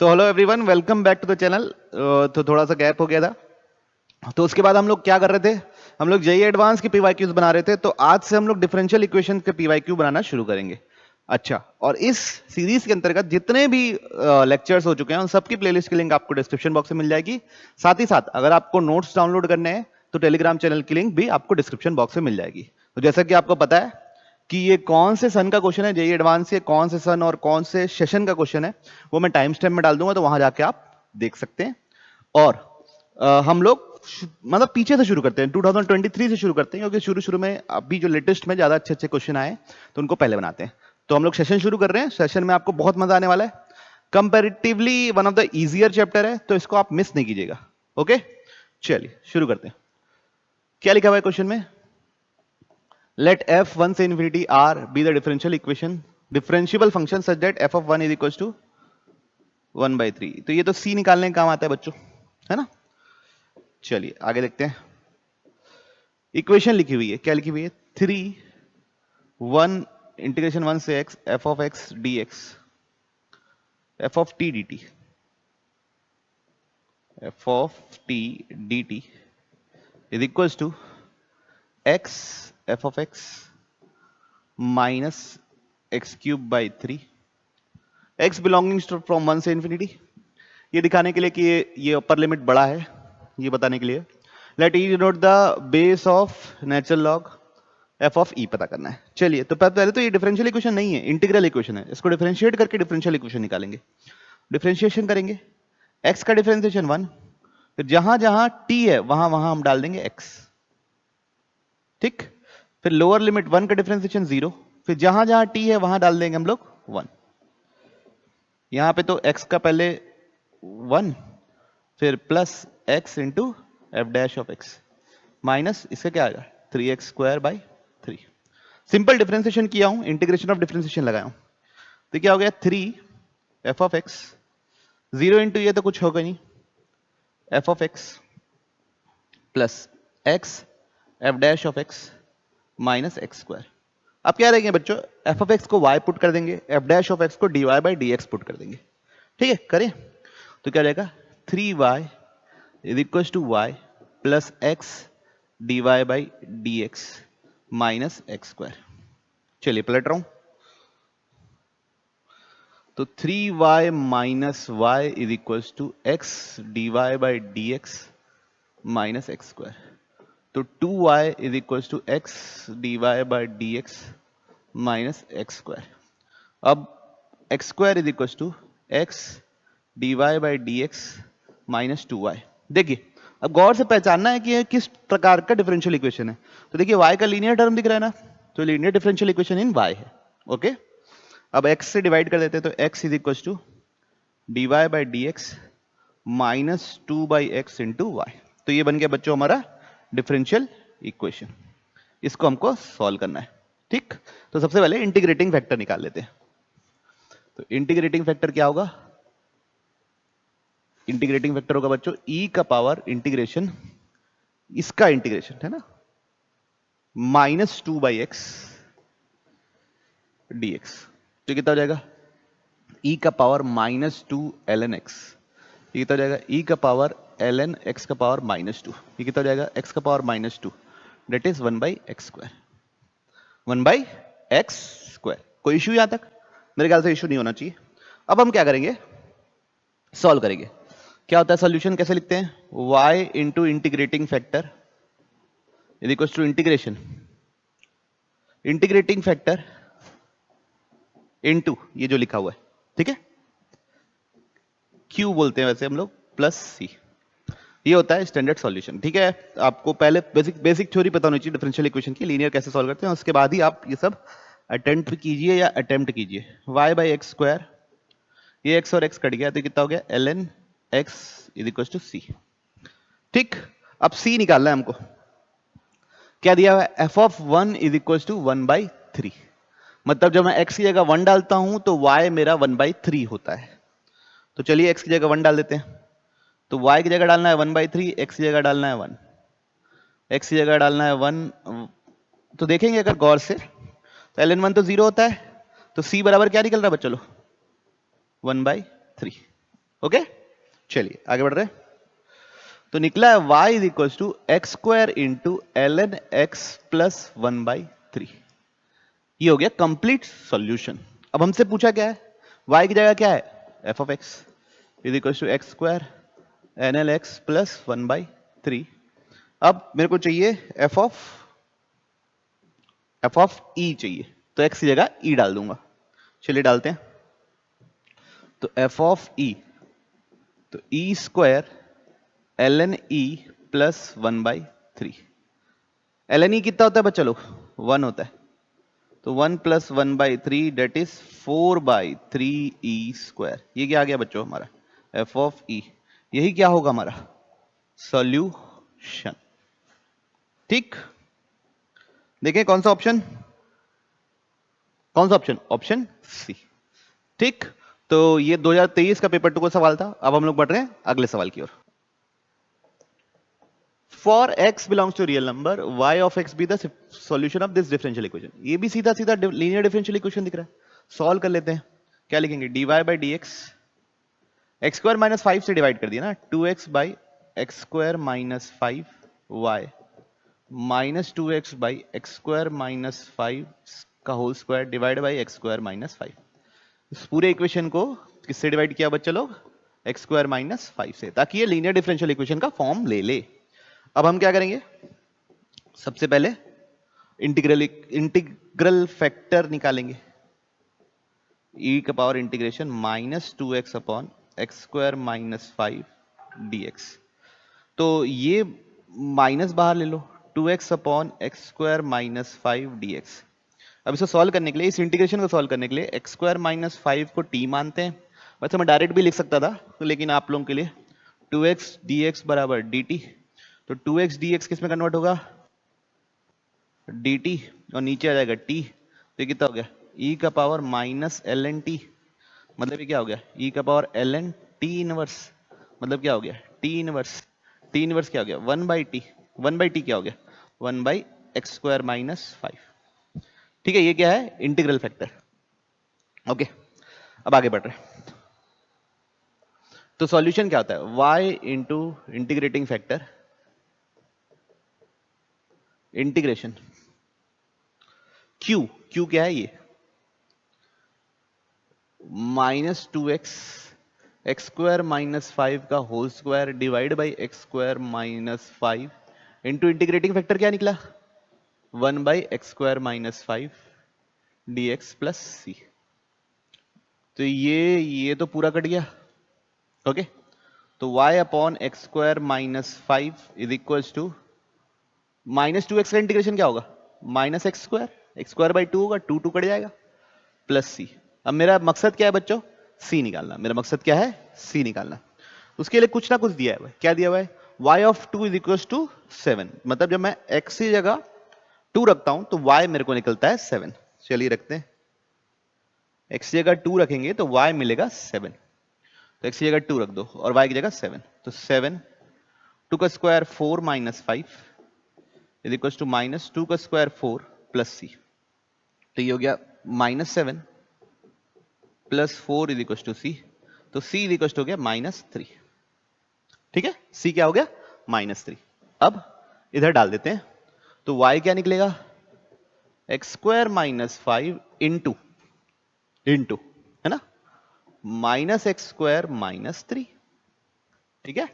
So hello everyone, welcome back to the channel. तो थोड़ा सा गैप हो गया था, तो उसके बाद हम लोग क्या कर रहे थे, हम लोग जेईई एडवांस के पीवाईक्यूज बना रहे थे। तो आज से हम लोग डिफरेंशियल इक्वेशन के पीवाईक्यू बनाना शुरू करेंगे। अच्छा, और इस सीरीज के अंतर्गत जितने भी लेक्चर्स हो चुके हैं उन सबकी प्लेलिस्ट की लिंक आपको डिस्क्रिप्शन बॉक्स में मिल जाएगी। साथ ही साथ अगर आपको नोट्स डाउनलोड करने हैं तो टेलीग्राम चैनल की लिंक भी आपको डिस्क्रिप्शन बॉक्स में मिल जाएगी। तो जैसा कि आपको पता है कि ये कौन से सन का क्वेश्चन है, जेईई एडवांस से कौन से सन और कौन से सेशन का क्वेश्चन है, वो मैं टाइम स्टैम्प में डाल दूंगा, तो वहां जाके आप देख सकते हैं। और हम लोग मतलब पीछे से शुरू करते हैं, 2023 से शुरू करते हैं, क्योंकि शुरू शुरू में अभी जो लेटेस्ट में ज्यादा अच्छे अच्छे क्वेश्चन आए तो उनको पहले बनाते हैं। तो हम लोग सेशन शुरू कर रहे हैं। सेशन में आपको बहुत मजा आने वाला है। Comparatively one of the easier chapter है, तो इसको आप मिस नहीं कीजिएगा। ओके, चलिए शुरू करते हैं। क्या लिखा हुआ है क्वेश्चन में? Let f 1 से infinity r be the differential equation, differentiable function such that f of 1 is equals to 1 by 3। तो ये तो c निकालने का काम आता है बच्चों, है ना। चलिए आगे देखते हैं। इक्वेशन लिखी हुई है, क्या लिखी हुई है? 3 1 इंटीग्रेशन 1 से x f of x dx f of t dt f of t dt is equals to x f of x minus x cube by 3, x belonging from 1 से इंफिनिटी। ये दिखाने के लिए कि ये अपर लिमिट बड़ा है, ये बताने के लिए let e denote the base of natural log f of e पता करना है। चलिए, तो पहले तो ये डिफरेंशियल इक्वेशन नहीं है, इंटीग्रल इक्वेशन है। इसको डिफरेंशिएट करके डिफरेंशियल इक्वेशन निकालेंगे। डिफरेंशिएशन करेंगे, एक्स का डिफरेंशिएशन 1, फिर जहां जहां टी है वहां वहां हम डाल देंगे एक्स, ठीक। फिर लोअर लिमिट 1 का डिफरेंशिएशन 0, फिर जहां जहां टी है वहां डाल देंगे हम लोग 1। यहां पे तो x का पहले 1, फिर plus x into F dash of x minus इसका क्या आएगा 3x square by 3। Simple differentiation किया हूं, इंटीग्रेशन ऑफ डिफरेंशिएशन लगाया हूं, तो क्या हो गया 3 एफ ऑफ एक्स, 0 इंटू ये तो कुछ होगा नहीं, f of x plus x f dash of x minus x square. अब क्या रहेंगे बच्चों, एफ ऑफ एक्स को y पुट कर देंगे, एफ डैश ऑफ एक्स को dy by d x put कर देंगे। ठीक है, करें तो क्या रहेगा 3y is equal to y plus x d y by d x minus x square. चलिए पलट रहा हूं, तो 3y minus y is equal to x d y by d x minus x square. तो 2y is equal to x d y by d x minus x square. अब x square is equal to x d y by d x minus 2y। देखिए अब गौर से पहचानना है कि यह किस प्रकार का डिफरेंशियल इक्वेशन है। तो देखिए y का लीनियर टर्म दिख रहा है ना, तो linear differential equation in y है। ओके, अब x से डिवाइड कर देते हैं, तो x is equal to d y by d x minus 2 by x into y. तो ये बन गया बच्चों हमारा डिफरेंशियल इक्वेशन। इसको हमको सॉल्व करना है, ठीक। तो सबसे पहले इंटीग्रेटिंग फैक्टर निकाल लेते हैं। तो इंटीग्रेटिंग फैक्टर क्या होगा? इंटीग्रेटिंग फैक्टर होगा बच्चों e का पावर इंटीग्रेशन, इसका इंटीग्रेशन है ना, minus 2 by x d x. तो कितना हो जाएगा e का पावर माइनस 2 ln x। ये कितना हो जाएगा e का पावर ln x का पावर माइनस 2। ये कितना हो जाएगा x का power minus 2, that is 1 by x square, 1 by x square. कोई इश्यू यहां तक? मेरे ख्याल से इश्यू नहीं होना चाहिए। अब हम क्या करेंगे, सॉल्व करेंगे। क्या होता है सॉल्यूशन, कैसे लिखते हैं? y into integrating factor is equal to integration integrating factor into ये जो लिखा हुआ है, ठीक है, q बोलते हैं वैसे हम लोग, प्लस c। ये होता है स्टैंडर्ड सॉल्यूशन। ठीक है, आपको पहले बेसिक थ्योरी पता होनी चाहिए डिफरेंशियल इक्वेशन की, लीनियर कैसे सॉल्व करते हैं, उसके बाद ही आप ये सब अटेम्प्ट कीजिए या अटेम्प्ट कीजिए। y बाई एक्स स्क्वायर, ये x और x कट गया तो कितना हो गया ln x is equal to c। ठीक, अब c निकालना है हमको। क्या दिया हुआ है? f of 1 is equal to 1 by 3। मतलब जब मैं x की जगह 1 डालता हूं तो y मेरा 1 बाई 3 होता है। तो चलिए x की जगह 1 डाल देते हैं, तो y की जगह डालना है 1 बाई 3, x की जगह डालना है 1, x की जगह डालना है 1। तो देखेंगे अगर गौर से, तो ln 1 तो 0 होता है, तो c बराबर क्या निकल रहा है बच्चों? 1 बाई 3। ओके, चलिए आगे बढ़ रहे हैं। तो निकला है y is equal to x square into l n x plus 1/3। ये हो गया कंप्लीट सॉल्यूशन। अब हमसे पूछा क्या है, y की जगह क्या है, f of x is equal to x square n l x plus 1/3। अब मेरे को चाहिए f ऑफ e चाहिए, तो x की जगह e डाल दूंगा। चलिए डालते हैं। तो f ऑफ e, तो e square l n e plus 1/3। L n e कितना होता है बच्चा लोग, 1 होता है। तो 1 plus 1/3 that is 4/3 e square. ये क्या आ गया बच्चों हमारा, एफ ऑफ ई। यही क्या होगा हमारा सॉल्यूशन। ठीक, देखें कौन सा ऑप्शन, कौन सा ऑप्शन, ऑप्शन सी। ठीक, तो ये 2023 का पेपर 2 का सवाल था। अब हम लोग बढ़ रहे हैं अगले सवाल की ओर। For x belongs to real number y of x be the solution of this differential equation. ये भी सीधा सीधा लीनियर डिफरेंशियल इक्वेशन दिख रहा है। सॉल्व कर लेते हैं। क्या लिखेंगे, dy by d x square minus 5 से डिवाइड कर दिया ना, 2x by x square minus 5y minus 2x by x square minus 5 का whole square divide by x square minus 5। इस पूरे इक्वेशन को किससे डिवाइड किया बच्चे लोग, एक्स स्क्वायर माइनस 5 से, ताकि ये लीनियर डिफरेंशियल इक्वेशन का फॉर्म ले ले। अब हम क्या करेंगे, सबसे पहले इंटीग्रल फैक्टर निकालेंगे। e का power integration minus 2x upon x square minus 5 dx। तो ये माइनस बाहर ले लो, 2x upon x square minus 5 dx। अब इसको सॉल्व करने के लिए, इस इंटीग्रेशन को सॉल्व करने के लिए एक्स स्क्वायर माइनस 5 को t मानते हैं। वैसे मैं डायरेक्ट भी लिख सकता था, तो लेकिन आप लोगों के लिए 2x dx बराबर dt। तो 2x dx किस में कन्वर्ट होगा, dt, और नीचे आ जाएगा t। तो कितना हो गया, e का power minus l n t. मतलब ये क्या हो गया, e का power l n t inverse. मतलब क्या हो गया, t इनवर्स। t इनवर्स क्या हो गया, 1/t। 1/t क्या हो गया, 1/x स्क्वायर माइनस 5। ठीक है, ये क्या है, इंटीग्रल फैक्टर। ओके, अब आगे बढ़ रहे हैं। तो सॉल्यूशन क्या होता है, y into integrating factor integration q। q क्या है, ये minus 2x x square minus 5 का whole square divide by x square minus 5 into integrating factor क्या निकला, 1/x square minus 5 dx plus C. तो ये तो पूरा कट गया। ओके, तो y upon x square minus 5 is equal to minus 2x का इंटीग्रेशन क्या होगा, माइनस एक्स स्क्वायर बाई 2 होगा, 2 कट जाएगा, प्लस सी। अब मेरा मकसद क्या है बच्चों, सी निकालना। मेरा मकसद क्या है, सी निकालना। उसके लिए कुछ ना कुछ दिया है। क्या दिया हुआ है, y of 2 is equal to 7। मतलब जब मैं x की जगह 2 रखता हूं तो y मेरे को निकलता है 7। चलिए रखते हैं, x की जगह 2 रखेंगे तो y मिलेगा 7। तो x की जगह 2 रख दो और y की जगह 7। तो 7, 2 का square 4 minus 5 is equal to minus 2 का स्क्वायर 4 प्लस सी। तो ये हो गया minus 7 plus 4 is equal to C. तो सी इज इक्वल टू हो गया माइनस 3। ठीक है, सी क्या हो गया, माइनस 3। अब इधर डाल देते हैं। तो y क्या निकलेगा, x square minus 5 into into, है ना, माइनस एक्स स्क्वायर माइनस 3। ठीक है,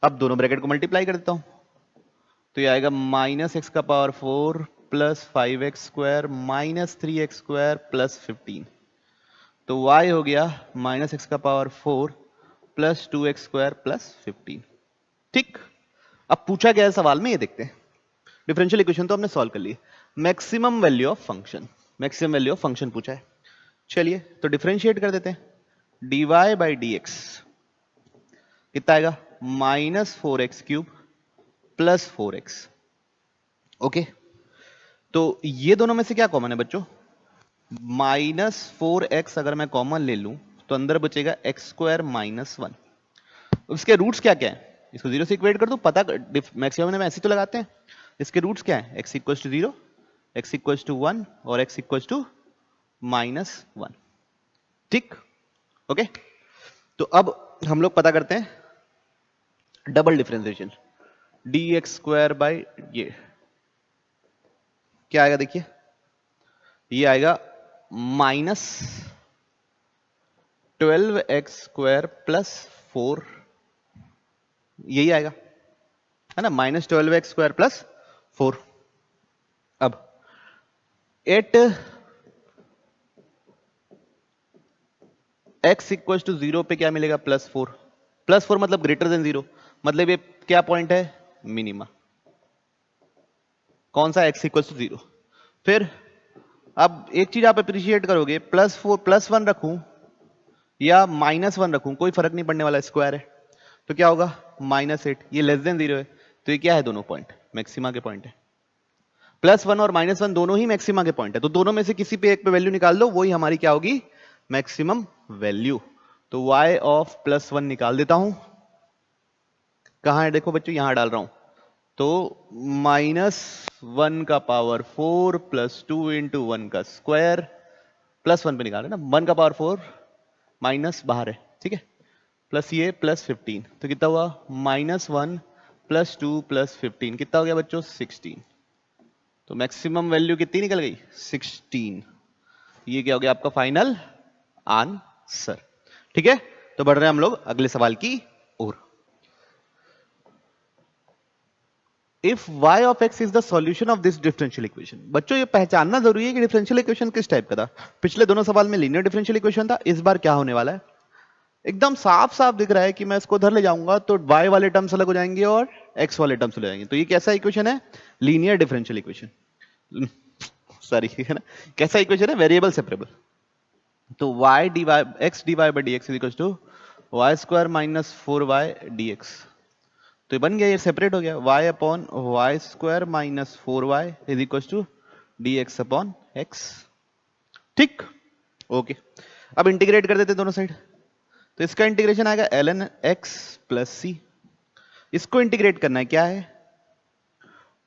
अब दोनों ब्रैकेट को मल्टीप्लाई कर देता हूं। तो ये आएगा माइनस एक्स का power 4 plus 5x square minus 3x square plus 15। तो y हो गया माइनस एक्स का power 4 plus 2x square plus 15। ठीक, अब पूछा गया है सवाल में, ये देखते हैं। डिफरेंशियल इक्वेशन तो हमने सॉल्व कर ली। Maximum value of function, maximum value of function पूछा है। चलिए तो डिफरेंशिएट कर देते हैं। dy बाई डी एक्स कितना आएगा, minus 4x cube plus 4x। Okay, तो ये दोनों में से क्या कॉमन है बच्चों, माइनस 4x अगर मैं कॉमन ले लूं तो अंदर बचेगा एक्स स्क्वायर माइनस 1। इसके रूट्स क्या क्या है, इसको 0 से इक्वेट कर दो, पता मैक्सिमम में ऐसे तो लगाते हैं। इसके रूट्स क्या है, x equal to 0, x equal to 1 और x इक्वल टू माइनस 1। ठीक, ओके। तो अब हम लोग पता करते हैं डबल डिफरेंशिएशन, dx² बाई ये क्या आएगा, देखिए ये आएगा -12x² प्लस 4, यही आएगा है ना, -12x² प्लस 4। अब 8 x इक्वल टू 0 पे क्या मिलेगा, +4। +4 मतलब ग्रेटर देन 0, मतलब ये क्या पॉइंट है, मिनिमा। कौन सा, x इक्वल टू 0। फिर अब एक चीज आप अप्रिशिएट करोगे, +4 +1 रखूं या -1 रखूं, कोई फर्क नहीं पड़ने वाला, स्क्वायर है। तो क्या होगा, -8, ये लेस देन 0 है, तो ये क्या है, दोनों पॉइंट मैक्सिमा के पॉइंट है। +1 और -1 दोनों ही मैक्सिमा के पॉइंट है, तो दोनों में से किसी पे एक पे वैल्यू निकाल दो, वही हमारी क्या होगी, मैक्सिमम वैल्यू। तो y ऑफ +1 निकाल देता हूं, कहां है देखो बच्चों, यहां डाल रहा हूं। तो -1 का पावर 4 प्लस 2 इंटू 1 का स्क्वायर, +1 पे निकाले ना, 1 का पावर 4 माइनस बाहर है, ठीक है, प्लस ये +15, तो कितना हुआ, -1 प्लस 2 प्लस 15, कितना हो गया बच्चों, 16। तो मैक्सिमम वैल्यू कितनी निकल गई, 16। ये क्या हो गया आपका फाइनल आंसर। ठीक है, तो बढ़ रहे हैं हम लोग अगले सवाल की ओर। If y of x is the solution of this differential equation, बच्चों ये पहचानना जरूरी है कि डिफरेंशियल इक्वेशन किस टाइप का था। पिछले दोनों सवाल में लीनियर डिफरेंशियल इक्वेशन था, इस बार क्या होने वाला है, एकदम साफ साफ दिख रहा है कि मैं इसको उधर ले जाऊंगा तो y वाले टर्म्स अलग हो जाएंगे और x वाले टर्म्स अलग हो जाएंगे। तो ये कैसा इक्वेशन है, लीनियर डिफरेंशियल इक्वेशन, सॉरी है ना, कैसा इक्वेशन है, वेरिएबल सेपरेबल। तो x dy by dx is equals to y² minus 4y dx, तो ये बन गया, ये सेपरेट हो गया, y upon y² minus 4y is equal to dx upon x। ठीक, ओके, अब इंटीग्रेट कर देते दोनों साइड, तो इसका इंटीग्रेशन आएगा ln x प्लस c, इसको इंटीग्रेट करना है, क्या है,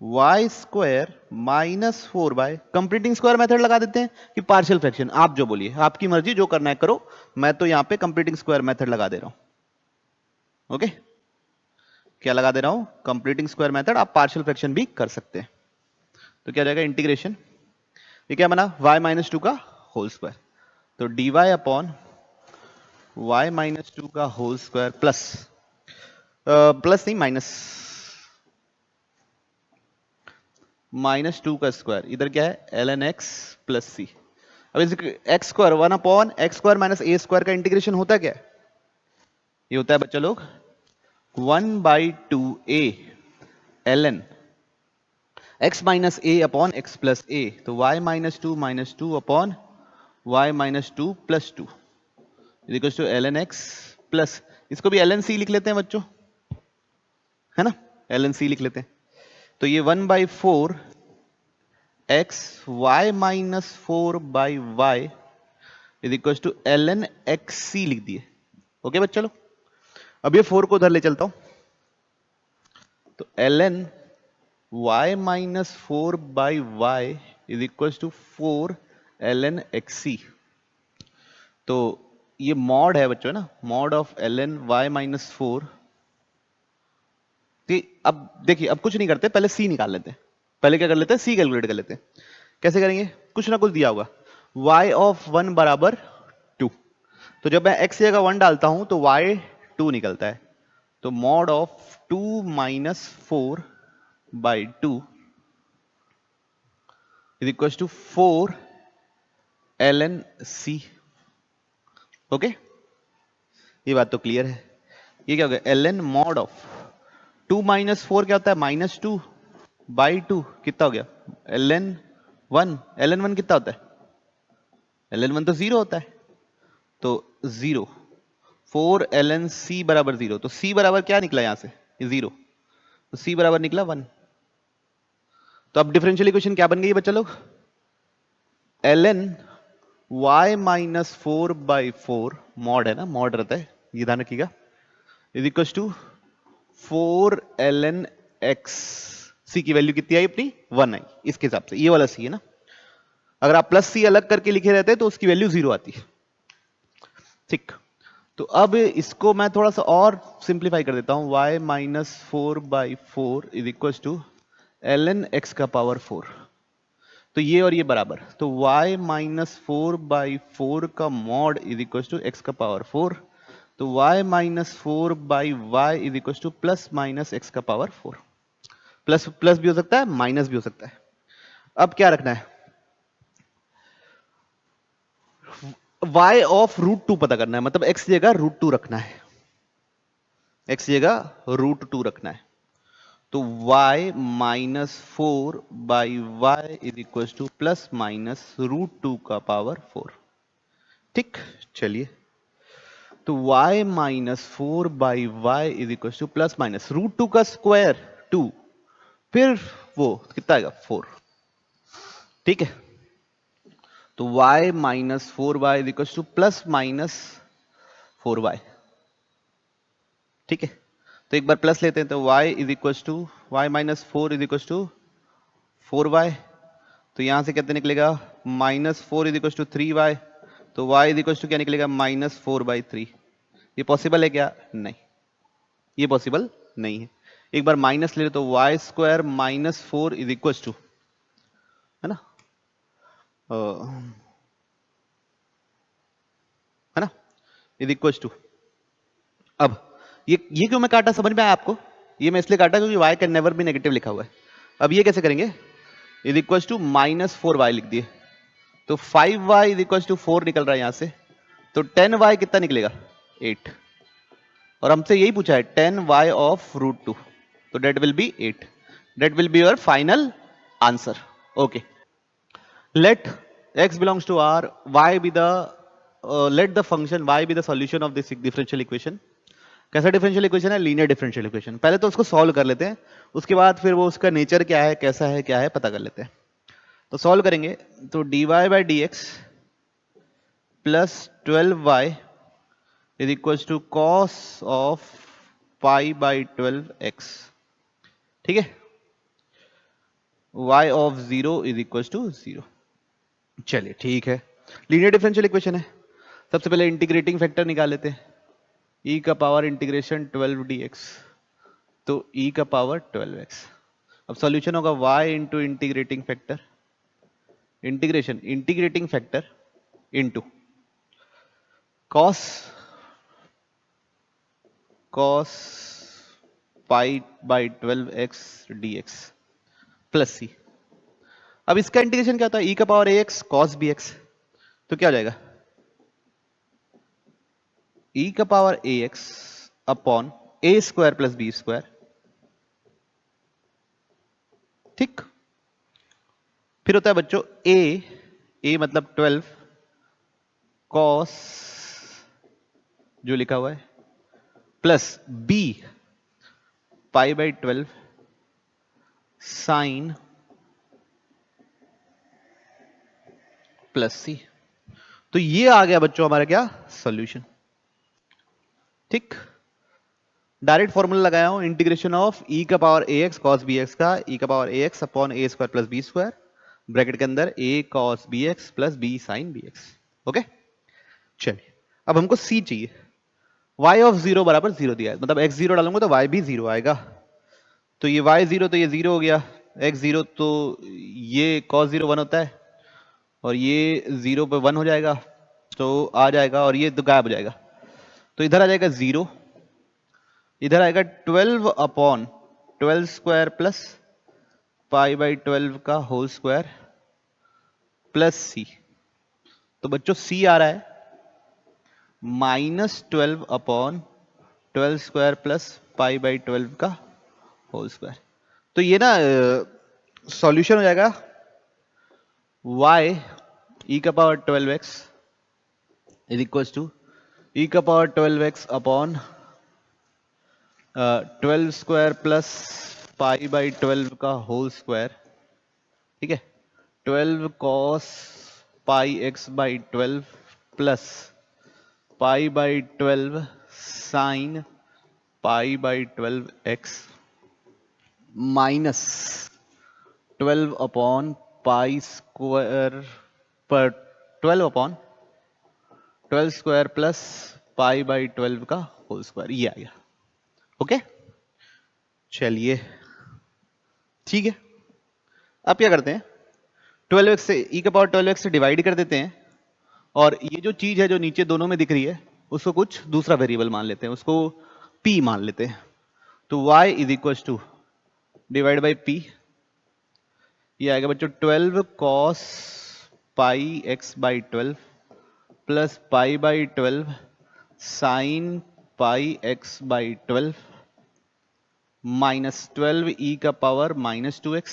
y² minus 4y, completing square method लगा देते हैं कि पार्शियल फ्रैक्शन, आप जो बोलिए, आपकी मर्जी, जो करना है करो, मैं तो यहां पे कंप्लीटिंग स्क्वायर मेथड लगा दे रहा हूं। ओके, क्या लगा दे रहा हूं, कंप्लीटिंग स्क्वायर मेथड, आप पार्शियल फ्रैक्शन भी कर सकते हैं। तो क्या जाएगा इंटीग्रेशन, ये क्या बना, y माइनस 2 का होल स्क्वायर, तो dy अपॉन y माइनस 2 का होल स्क्वायर प्लस प्लस नहीं माइनस 2 का स्क्वायर, इधर क्या है ln x प्लस c। अब इस x square 1 upon x² minus a square का इंटीग्रेशन होता है क्या, ये होता है बच्चा लोग 1/2a ln x minus a upon x plus a, तो y minus 2 upon y minus 2 plus 2 equal to ln x plus, इसको भी ln c लिख लेते हैं बच्चों, है ना, ln c लिख लेते हैं। तो ये 1/4 x y minus 4/y is equal to ln xc लिख दिए। ओके बच्चा लोग, अब ये 4 को उधर ले चलता हूं, तो ln y minus 4/y is equal to 4 ln xc। तो ये मॉड है बच्चों ना, mod of ln y minus 4। अब देखिए, अब कुछ नहीं करते, पहले c निकाल लेते हैं, पहले क्या कर लेते हैं, c कैलकुलेट कर लेते हैं। कैसे करेंगे, कुछ ना कुछ दिया होगा, y ऑफ 1 बराबर 2, तो जब मैं x की जगह 1 डालता हूं तो y 2 निकलता है, तो mod of 2 minus 4/2 is equal to 4 ln c। Okay, ये बात तो क्लियर है। ये क्या हो गया, ln मॉड ऑफ 2 माइनस 4 क्या होता है, -2/2, कितना हो गया, ln 1 कितना होता है, ln 1 तो 0 होता है, तो 0, 4 ln c बराबर 0, तो c बराबर क्या निकला यहां से, 0, तो c बराबर निकला 1। तो अब डिफरेंशियल इक्वेशन क्या बन गई बच्चा लोग, ln y माइनस 4/4 मॉड है ना, मॉड रहता है, ये ध्यान रखिएगा, is equal to 4 ln x, c की वैल्यू कितनी आई अपनी, 1 आई, इसके हिसाब से ये वाला c है ना, अगर आप प्लस c अलग करके लिखे रहते तो उसकी वैल्यू 0 आती है। ठीक, तो अब इसको मैं थोड़ा सा और सिंप्लीफाई कर देता हूं, y minus 4/4 is equal to ln x का पावर 4। तो ये और ये बराबर, तो y माइनस 4/4 का mod is equal to x का पावर 4। तो y minus 4/y is equal to plus minus x का पावर 4। प्लस प्लस भी हो सकता है, माइनस भी हो सकता है। अब क्या रखना है, y ऑफ √2 पता करना है, मतलब x की जगह √2 रखना है, x की जगह √2 रखना है। तो y minus 4/y is equal to plus minus √2 का पावर 4। ठीक, चलिए, तो y minus 4/y is equal to plus minus √2 का स्क्वायर 2, फिर वो कितना आएगा 4। ठीक है, तो y minus 4y is equal to plus minus 4y। ठीक है, तो एक बार प्लस लेते हैं, तो y is equal to y minus 4 is equal to 4y। तो यहां से कितना निकलेगा, minus 4 is equal to 3y। तो y इज इक्वल टू क्या निकलेगा, माइनस 4/3। ये पॉसिबल है क्या, नहीं, ये पॉसिबल नहीं है। एक बार माइनस ले लो, तो y square minus 4 is equal to, है ना, है ना, इज इक्वल टू। अब ये क्यों मैं काटा, समझ में आया आपको? ये मैं इसलिए काटा क्योंकि y कैन नेवर भी नेगेटिव लिखा हुआ है। अब ये कैसे करेंगे, is equal to minus 4y लिख दिए, तो 5y इज इक्वल टू 4 निकल रहा है यहां से, तो 10y कितना निकलेगा, 8। और हमसे यही पूछा है 10y ऑफ √2, तो that will be 8। That will be your final answer. Okay, let x belongs to R, y be the let the function y be the solution of this differential equation। कैसा differential equation है, linear differential equation. पहले तो उसको solve कर लेते हैं, उसके बाद फिर वो उसका नेचर क्या है, कैसा है, क्या है, पता कर लेते हैं। तो सॉल्व करेंगे, तो dy by d x plus 12y is equal to cos of pi by 12x। ठीक है, y of 0 is equal to 0। चलिए ठीक है, लीनियर डिफरेंशियल इक्वेशन है। सबसे पहले इंटीग्रेटिंग फैक्टर निकाल लेते हैं, e का पावर इंटीग्रेशन 12 dx, तो e का पावर 12x। अब सॉल्यूशन होगा y into integrating factor, integration integrating factor into cos cos pi by 12x dx plus C. अब इसका इंटीग्रेशन क्या होता है, e का पावर ax cos bx, तो क्या हो जाएगा, e का power ax upon a square plus B square. ठीक, फिर होता है बच्चों a मतलब 12 cos जो लिखा हुआ है plus b pi by 12 sine plus C. तो ये आ गया बच्चों हमारा क्या, सॉल्यूशन। ठीक, डायरेक्ट फॉर्मूला लगाया हूं, इंटीग्रेशन ऑफ e का पावर ax cos bx का e का power ax upon a square plus B square, bracket के अंदर a cos bx plus b sin bx। Okay, चलिए अब हमको c चाहिए। y ऑफ 0 बराबर 0 दिया है, मतलब x 0 डालूंगा तो y भी 0 आएगा, तो ये y 0 तो ये 0 हो गया, x 0 तो ये cos 0 1 होता है, और ये 0 पे 1 हो जाएगा, तो आ जाएगा, और ये तो गायब हो जाएगा, तो इधर आ जाएगा 0, इधर आएगा 12 upon 12 square plus pi by 12 का होल स्क्वायर प्लस सी। तो बच्चों सी आ रहा है minus 12 upon 12 square plus pi by 12 का होल स्क्वायर। तो ये ना सॉल्यूशन हो जाएगा y e का power 12x is equal to e का power 12x upon 12 square plus pi by 12 का होल स्क्वायर। ठीक है, 12 cos pi x by 12 plus pi by 12 sine pi by 12x minus 12 upon pi square पर 12 upon 12 square plus π/12 का whole square, ये आ गया। Okay, चलिए ठीक है। अब क्या करते हैं, 12x से e⁻12x से डिवाइड कर देते हैं, और ये जो चीज है जो नीचे दोनों में दिख रही है उसको कुछ दूसरा वेरिएबल मान लेते हैं, उसको p मान लेते हैं। तो y is equal to divide by p, ये आएगा बच्चों 12 cos πx/12 plus π/12 sin πx/12 minus 12 e⁻−2x,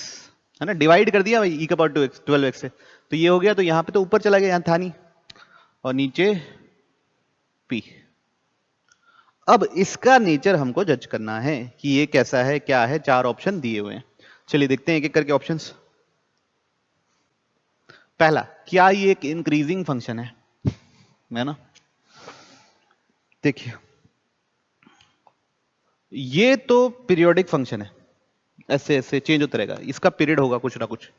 है ना, डिवाइड कर दिया भाई e⁻2x 12x से, तो ये हो गया, तो यहां पे तो ऊपर चला गया, यहां था नहीं, और नीचे p। अब इसका नेचर हमको जज करना है कि ये कैसा है, क्या है, 4 ऑप्शन दिए हुए हैं। चलिए देखते हैं एक एक करके ऑप्शंस। पहला, क्या ये एक इंक्रीजिंग फंक्शन है ना, देखिए ये तो पीरियोडिक फंक्शन है, ऐसे ऐसे चेंज होता रहेगा, इसका पीरियड होगा कुछ ना कुछ।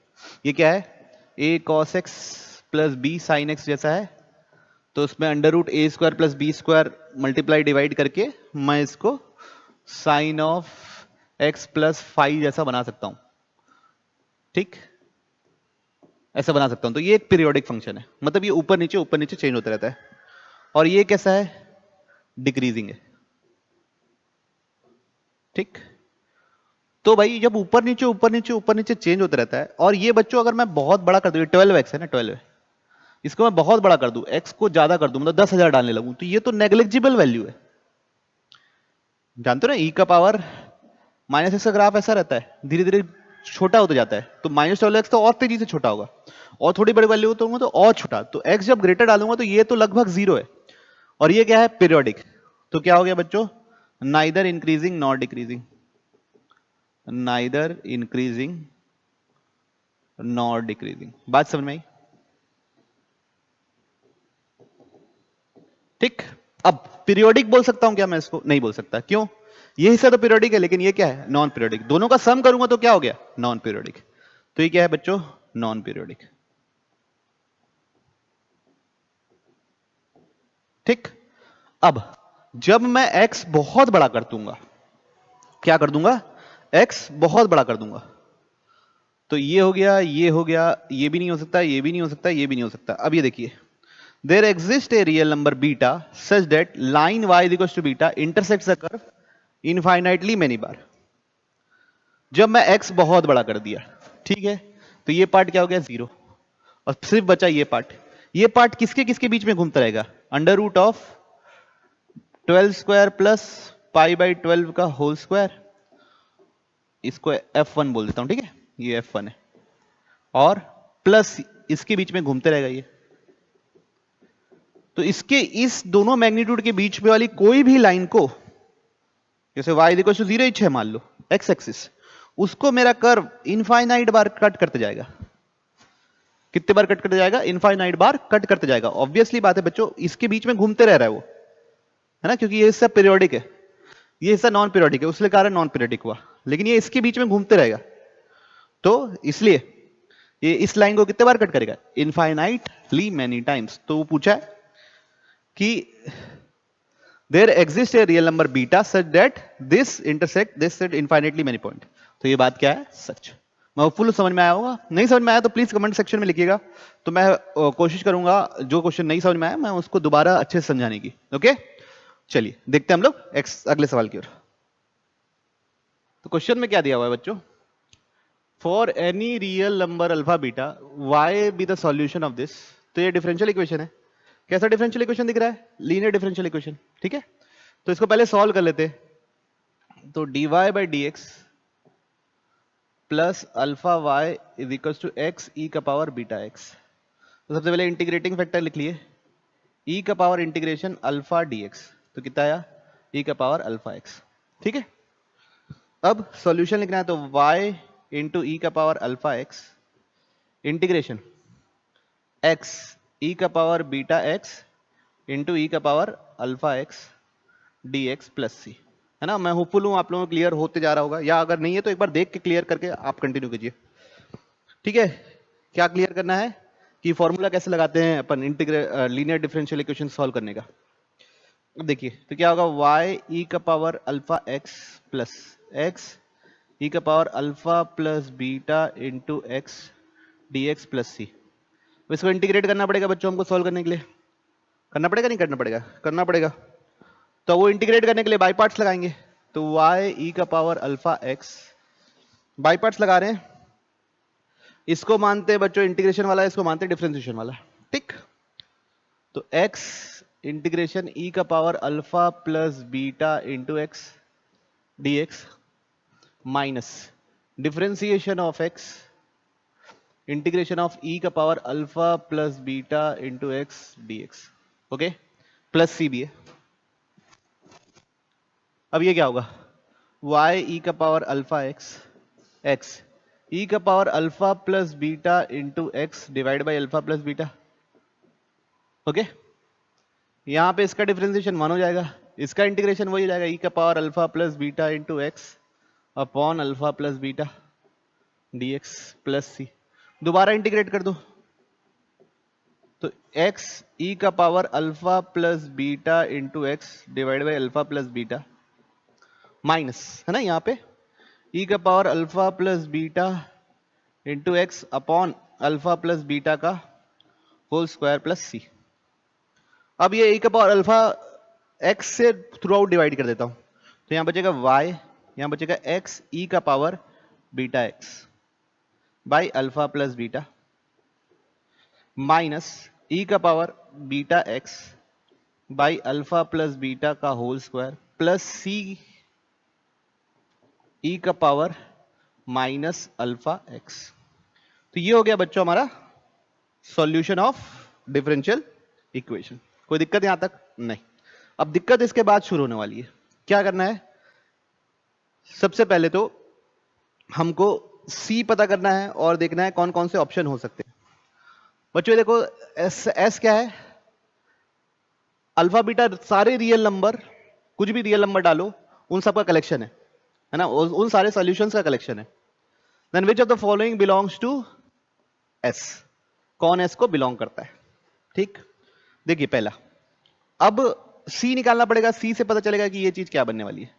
ये क्या है, a cos x plus b sin x जैसा है, तो उसमें √a² plus b² multiply divide करके मैं इसको sine of x plus five जैसा बना सकता हूं, ठीक, ऐसा बना सकता हूं। तो ये एक पीरियोडिक फंक्शन है, मतलब ये ऊपर नीचे चेंज होता रहता है। और ये कैसा है, डिक्रीजिंग है, ठीक। तो भाई जब ऊपर नीचे चेंज होता रहता है, और ये बच्चों अगर मैं बहुत बड़ा कर दूं, 12x है ना, 12 है, इसको मैं बहुत बड़ा कर दूं, x को ज्यादा कर दूं, मतलब 10,000 डालने लगूं, तो ये तो नेग्लिजिबल वैल्यू है, जानते हो ना, e⁻−x का ग्राफ ऐसा रहता है, धीरे धीरे छोटा होता जाता है, तो -12x तो और तेजी से छोटा होगा, और थोड़ी बड़ी वैल्यू होगा तो और छोटा, तो x जब ग्रेटर डालूंगा तो ये तो लगभग 0 है, और ये क्या है, पीरियोडिक। तो क्या हो गया बच्चों, neither increasing not decreasing, neither increasing not decreasing. बात समझ में आई, ठीक। अब पीरियोडिक बोल सकता हूं क्या मैं इसको, नहीं बोल सकता, क्यों, ये हिस्सा तो पीरियोडिक है, लेकिन ये क्या है, नॉन पीरियोडिक, दोनों का सम करूंगा तो क्या हो गया, नॉन पीरियोडिक। तो ये क्या है बच्चों, नॉन पीरियोडिक, ठीक। अब जब मैं x बहुत बड़ा कर दूंगा, क्या कर दूंगा, x बहुत बड़ा कर दूंगा, तो ये हो गया, ये हो गया, ये भी नहीं हो सकता, ये भी नहीं हो सकता, ये भी नहीं हो सकता। अब ये देखिए, there exists a real number beta such that line y is equals to beta intersects the curve infinitely many बार। जब मैं x बहुत बड़ा कर दिया, ठीक है, तो ये पार्ट क्या हो गया, 0, और सिर्फ बचा ये पार्ट। ये पार्ट किसके किसके बीच में घूमता रहेगा, √12² प्लस π/12 का होल स्क्वायर, इसको f1 बोल देता हूं, ठीक है, ये f1 है, और प्लस इसके बीच में घूमते रहेगा ये। तो इसके इस दोनों मैग्नीट्यूड के बीच में वाली कोई भी लाइन को, जैसे y इक्वल टू 0 है मान लो, x एक्सिस, उसको मेरा कर्व इनफाइनाइट बार कट करते जाएगा। कितने बार कट करते जाएगा, इनफाइनाइट बार कट करते जाएगा। ऑब्वियसली बात है बच्चों, इसके बीच में घूमते रह रहा है वो, है ना, क्योंकि ये हिस्सा पीरियोडिक है, ये हिस्सा नॉन पीरियोडिक है, उसके कारण नॉन पीरियोडिक हुआ, लेकिन ये इसके बीच में घूमते रहेगा, तो इसलिए ये इस लाइन को कितने बार कट करेगा, इनफाइनाइटली मेनी टाइम्स। तो वो पूछा है कि there exists a real number beta such that this intersect this at infinitely many point। तो ये बात क्या है, सच। मैं फुल समझ में आया होगा, नहीं समझ में आया तो प्लीज कमेंट सेक्शन में लिखिएगा, तो मैं कोशिश करूंगा जो क्वेश्चन नहीं समझ में आया मैं उसको दोबारा अच्छे से समझाने की। ओके, चलिए देखते हैं हम लोग अगले सवाल की ओर। तो क्वेश्चन में क्या दिया हुआ है बच्चों, for any real number alpha beta Y be the solution of this. तो ये डिफरेंशियल इक्वेशन है, कैसा डिफरेंशियल इक्वेशन दिख रहा है, लीनियर डिफरेंशियल इक्वेशन, ठीक है। तो इसको पहले सॉल्व कर लेते हैं। तो dy/dx plus alpha y is equal to x e का पावर बीटा x। तो सबसे पहले इंटीग्रेटिंग फैक्टर लिख लिए, e का पावर इंटीग्रेशन अल्फा dx, तो कितना आया, e का पावर अल्फा x, ठीक है। अब सॉल्यूशन लिखना है, तो y इंटू ई का power alpha x integration x e का power beta x into e का power alpha x dx plus C, है ना। मैं होपफुल हूं आप लोगों को क्लियर होते जा रहा होगा, या अगर नहीं है तो एक बार देख के क्लियर करके आप कंटिन्यू कीजिए, ठीक है। क्या क्लियर करना है कि फॉर्मूला कैसे लगाते हैं अपन लीनियर डिफरेंशियल इक्वेशन सॉल्व करने का। देखिए तो क्या होगा, y e का power alpha x plus x e का power alpha plus beta into x d x plus C. इसको इंटीग्रेट करना पड़ेगा बच्चों, हमको सॉल्व करने के लिए। करना पड़ेगा नहीं करना पड़ेगा? करना पड़ेगा। तो वो इंटीग्रेट करने के लिए बाई पार्ट्स लगाएंगे। तो y e का power alpha x, by parts लगा रहे हैं। इसको मानते हैं बच्चों इंटीग्रेशन वाला, इसको मानते हैं डिफरेंशिएशन वाला। ठीक, तो x इंटीग्रेशन e का power alpha plus beta into x d x minus differentiation of x integration of e का power alpha plus beta into x d x. Okay, plus C भी है। अब ये क्या होगा, y e का power alpha x e का power alpha plus beta into x divide by alpha plus beta. Okay, यहां पे इसका डिफरेंशिएशन 1 हो जाएगा, इसका इंटीग्रेशन वही हो जाएगा, e का power alpha plus beta into x upon alpha plus beta d x plus C. दोबारा इंटीग्रेट कर दो तो x e का power alpha plus beta into x divide by alpha plus beta minus, है ना, यहाँ पे e का power alpha plus beta into x upon alpha plus beta का होल स्क्वायर प्लस सी। अब ये e का पावर अल्फा x से थ्रू आउट डिवाइड कर देता हूं, तो यहां बचेगा y, यहां बचेगा x e का power beta x by alpha plus beta minus e का power beta x by alpha plus beta का whole square plus c e का पावर माइनस अल्फा x। तो ये हो गया बच्चों हमारा सॉल्यूशन ऑफ डिफरेंशियल इक्वेशन। कोई दिक्कत यहां तक? नहीं। अब दिक्कत इसके बाद शुरू होने वाली है। क्या करना है, सबसे पहले तो हमको c पता करना है और देखना है कौन कौन से ऑप्शन हो सकते हैं। बच्चों देखो s क्या है, अल्फा बीटा सारे रियल नंबर, कुछ भी रियल नंबर डालो उन सबका कलेक्शन है ना, उन सारे सॉल्यूशंस का कलेक्शन है। Then which of the following belongs to s, कौन s को बिलोंग करता है। ठीक, देखिए पहला, अब c निकालना पड़ेगा, c से पता चलेगा कि ये चीज क्या बनने वाली है।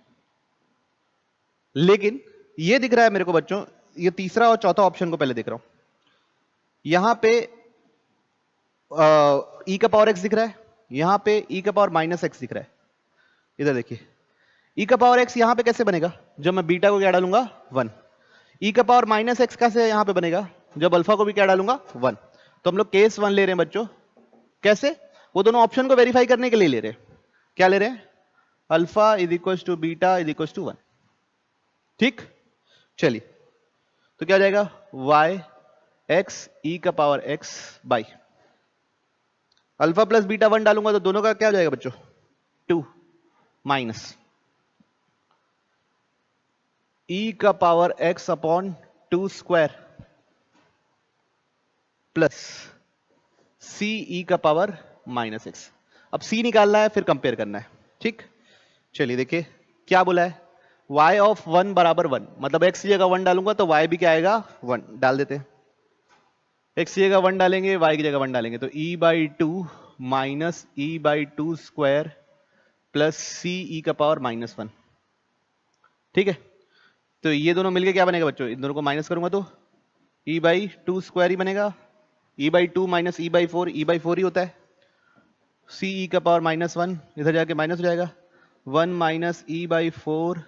लेकिन ये दिख रहा है मेरे को बच्चों, ये तीसरा और चौथा ऑप्शन को पहले देख रहा हूं, यहां पे e का पावर x दिख रहा है, यहां पे e का पावर माइनस x दिख रहा है। इधर देखिए e का पावर x यहां पे कैसे बनेगा, जब मैं बीटा को क्या डालूंगा 1। e का पावर माइनस x कैसे यहां पे बनेगा, जब अल्फा को भी क्या डालूंगा 1। तो हम लोग केस 1 ले रहे हैं बच्चों। कैसे, वो दोनों ऑप्शन को वेरीफाई करने के लिए ले रहे हैं। क्या ले रहे हैं, alpha is equal to beta is equal to 1। ठीक, चलिए तो क्या जाएगा, y x e का power x by alpha plus beta 1 डालूंगा तो दोनों का क्या हो जाएगा बच्चों 2 माइनस e का power x upon 2 square plus c e का पावर माइनस x। अब c निकालना है फिर कंपेयर करना है। ठीक, चलिए देखिए क्या बोला है, y ऑफ 1 बराबर 1, मतलब x की जगह 1 डालूंगा तो y भी क्या आएगा 1, डाल देते हैं। x की जगह 1 डालेंगे, y की जगह 1 डालेंगे, तो e by 2 minus e by 2 square plus c e का पावर माइनस 1। ठीक है, तो ये दोनों मिलके क्या बनेगा बच्चों, इन दोनों को माइनस करूंगा तो e बाई 2 स्क्वायर ही बनेगा, e by 2 minus e by 4, e by 4 ही होता है। c e का पावर माइनस 1 इधर जाके माइनस हो जाएगा, 1 minus e by 4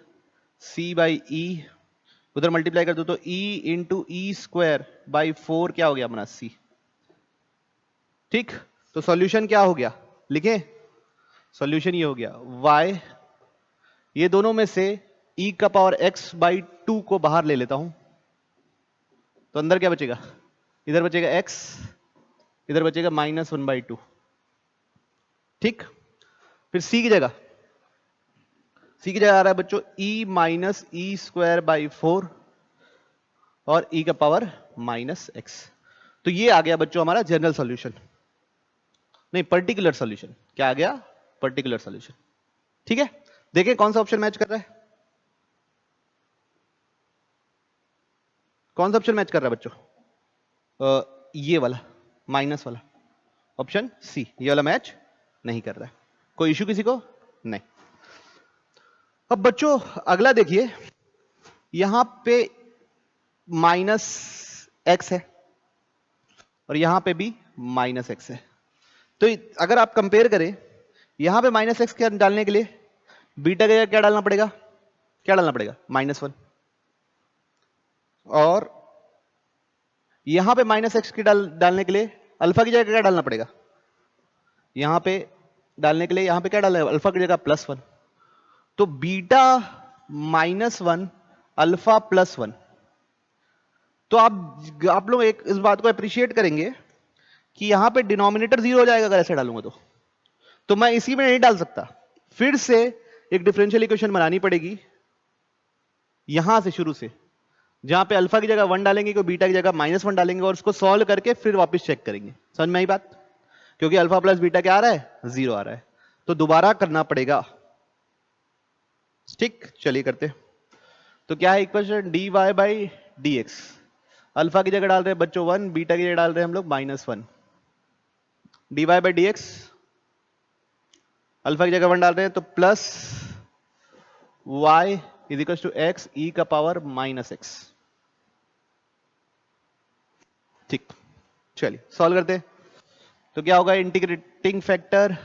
c by e, उधर मल्टीप्लाई कर दो तो e into E square by 4 क्या हो गया अपना c। ठीक, तो सॉल्यूशन क्या हो गया, लिखे, सॉल्यूशन ये हो गया y, ये दोनों में से e का पावर x बाई 2 को बाहर ले लेता हूं तो अंदर क्या बचेगा, इधर बचेगा x, इधर बचेगा माइनस 1 बाई 2। ठीक, फिर c की जगह आ रहा है बच्चों e minus E square by 4 और e का पावर माइनस x। तो ये आ गया बच्चों हमारा जनरल सॉल्यूशन, नहीं पर्टिकुलर सॉल्यूशन। क्या आ गया, पर्टिकुलर सॉल्यूशन। ठीक है, देखिए कौन सा ऑप्शन मैच कर रहा है, कौन सा ऑप्शन मैच कर रहा है बच्चों, ये वाला माइनस वाला ऑप्शन सी, ये वाला मैच नहीं कर रहा है। कोई इश्यू किसी को? नहीं। अब बच्चों अगला देखिए, यहां पे माइनस एक्स है और यहां पे भी माइनस एक्स है। तो अगर आप कंपेयर करें, यहां पे माइनस एक्स डालने के लिए बीटा का क्या डालना पड़ेगा, क्या डालना पड़ेगा, -1। और यहां पे माइनस एक्स की डालने के लिए अल्फा की जगह क्या डालना पड़ेगा, यहां पे डालने के लिए यहां पे क्या डालना है, अल्फा की जगह +1। तो बीटा -1 अल्फा +1। तो आप लोग एक इस बात को अप्रिशिएट करेंगे कि यहां पे डिनोमिनेटर 0 हो जाएगा अगर ऐसे डालूंगा तो मैं इसी में नहीं डाल सकता, फिर से एक डिफरेंशियल इक्वेशन बनानी पड़ेगी यहां से शुरू से, जहां पे अल्फा की जगह 1 डालेंगे, को बीटा की जगह -1 डालेंगे और उसको सॉल्व करके फिर वापस चेक करेंगे। समझ में आई बात? क्योंकि अल्फा प्लस बीटा क्या आ रहा है, 0 आ रहा है, तो दोबारा करना पड़ेगा। ठीक, चलिए करते। तो क्या है equation, dy by dx। Alpha की जगह डाल रहे हैं बच्चों 1, बीटा की जगह डाल रहे हैं हम लोग -1। dy बाई dx, अल्फा की जगह 1 डाल रहे हैं तो plus y is equal to x e का पावर -x। ठीक, चलिए सॉल्व करते हैं। तो क्या होगा, इंटीग्रेटिंग फैक्टर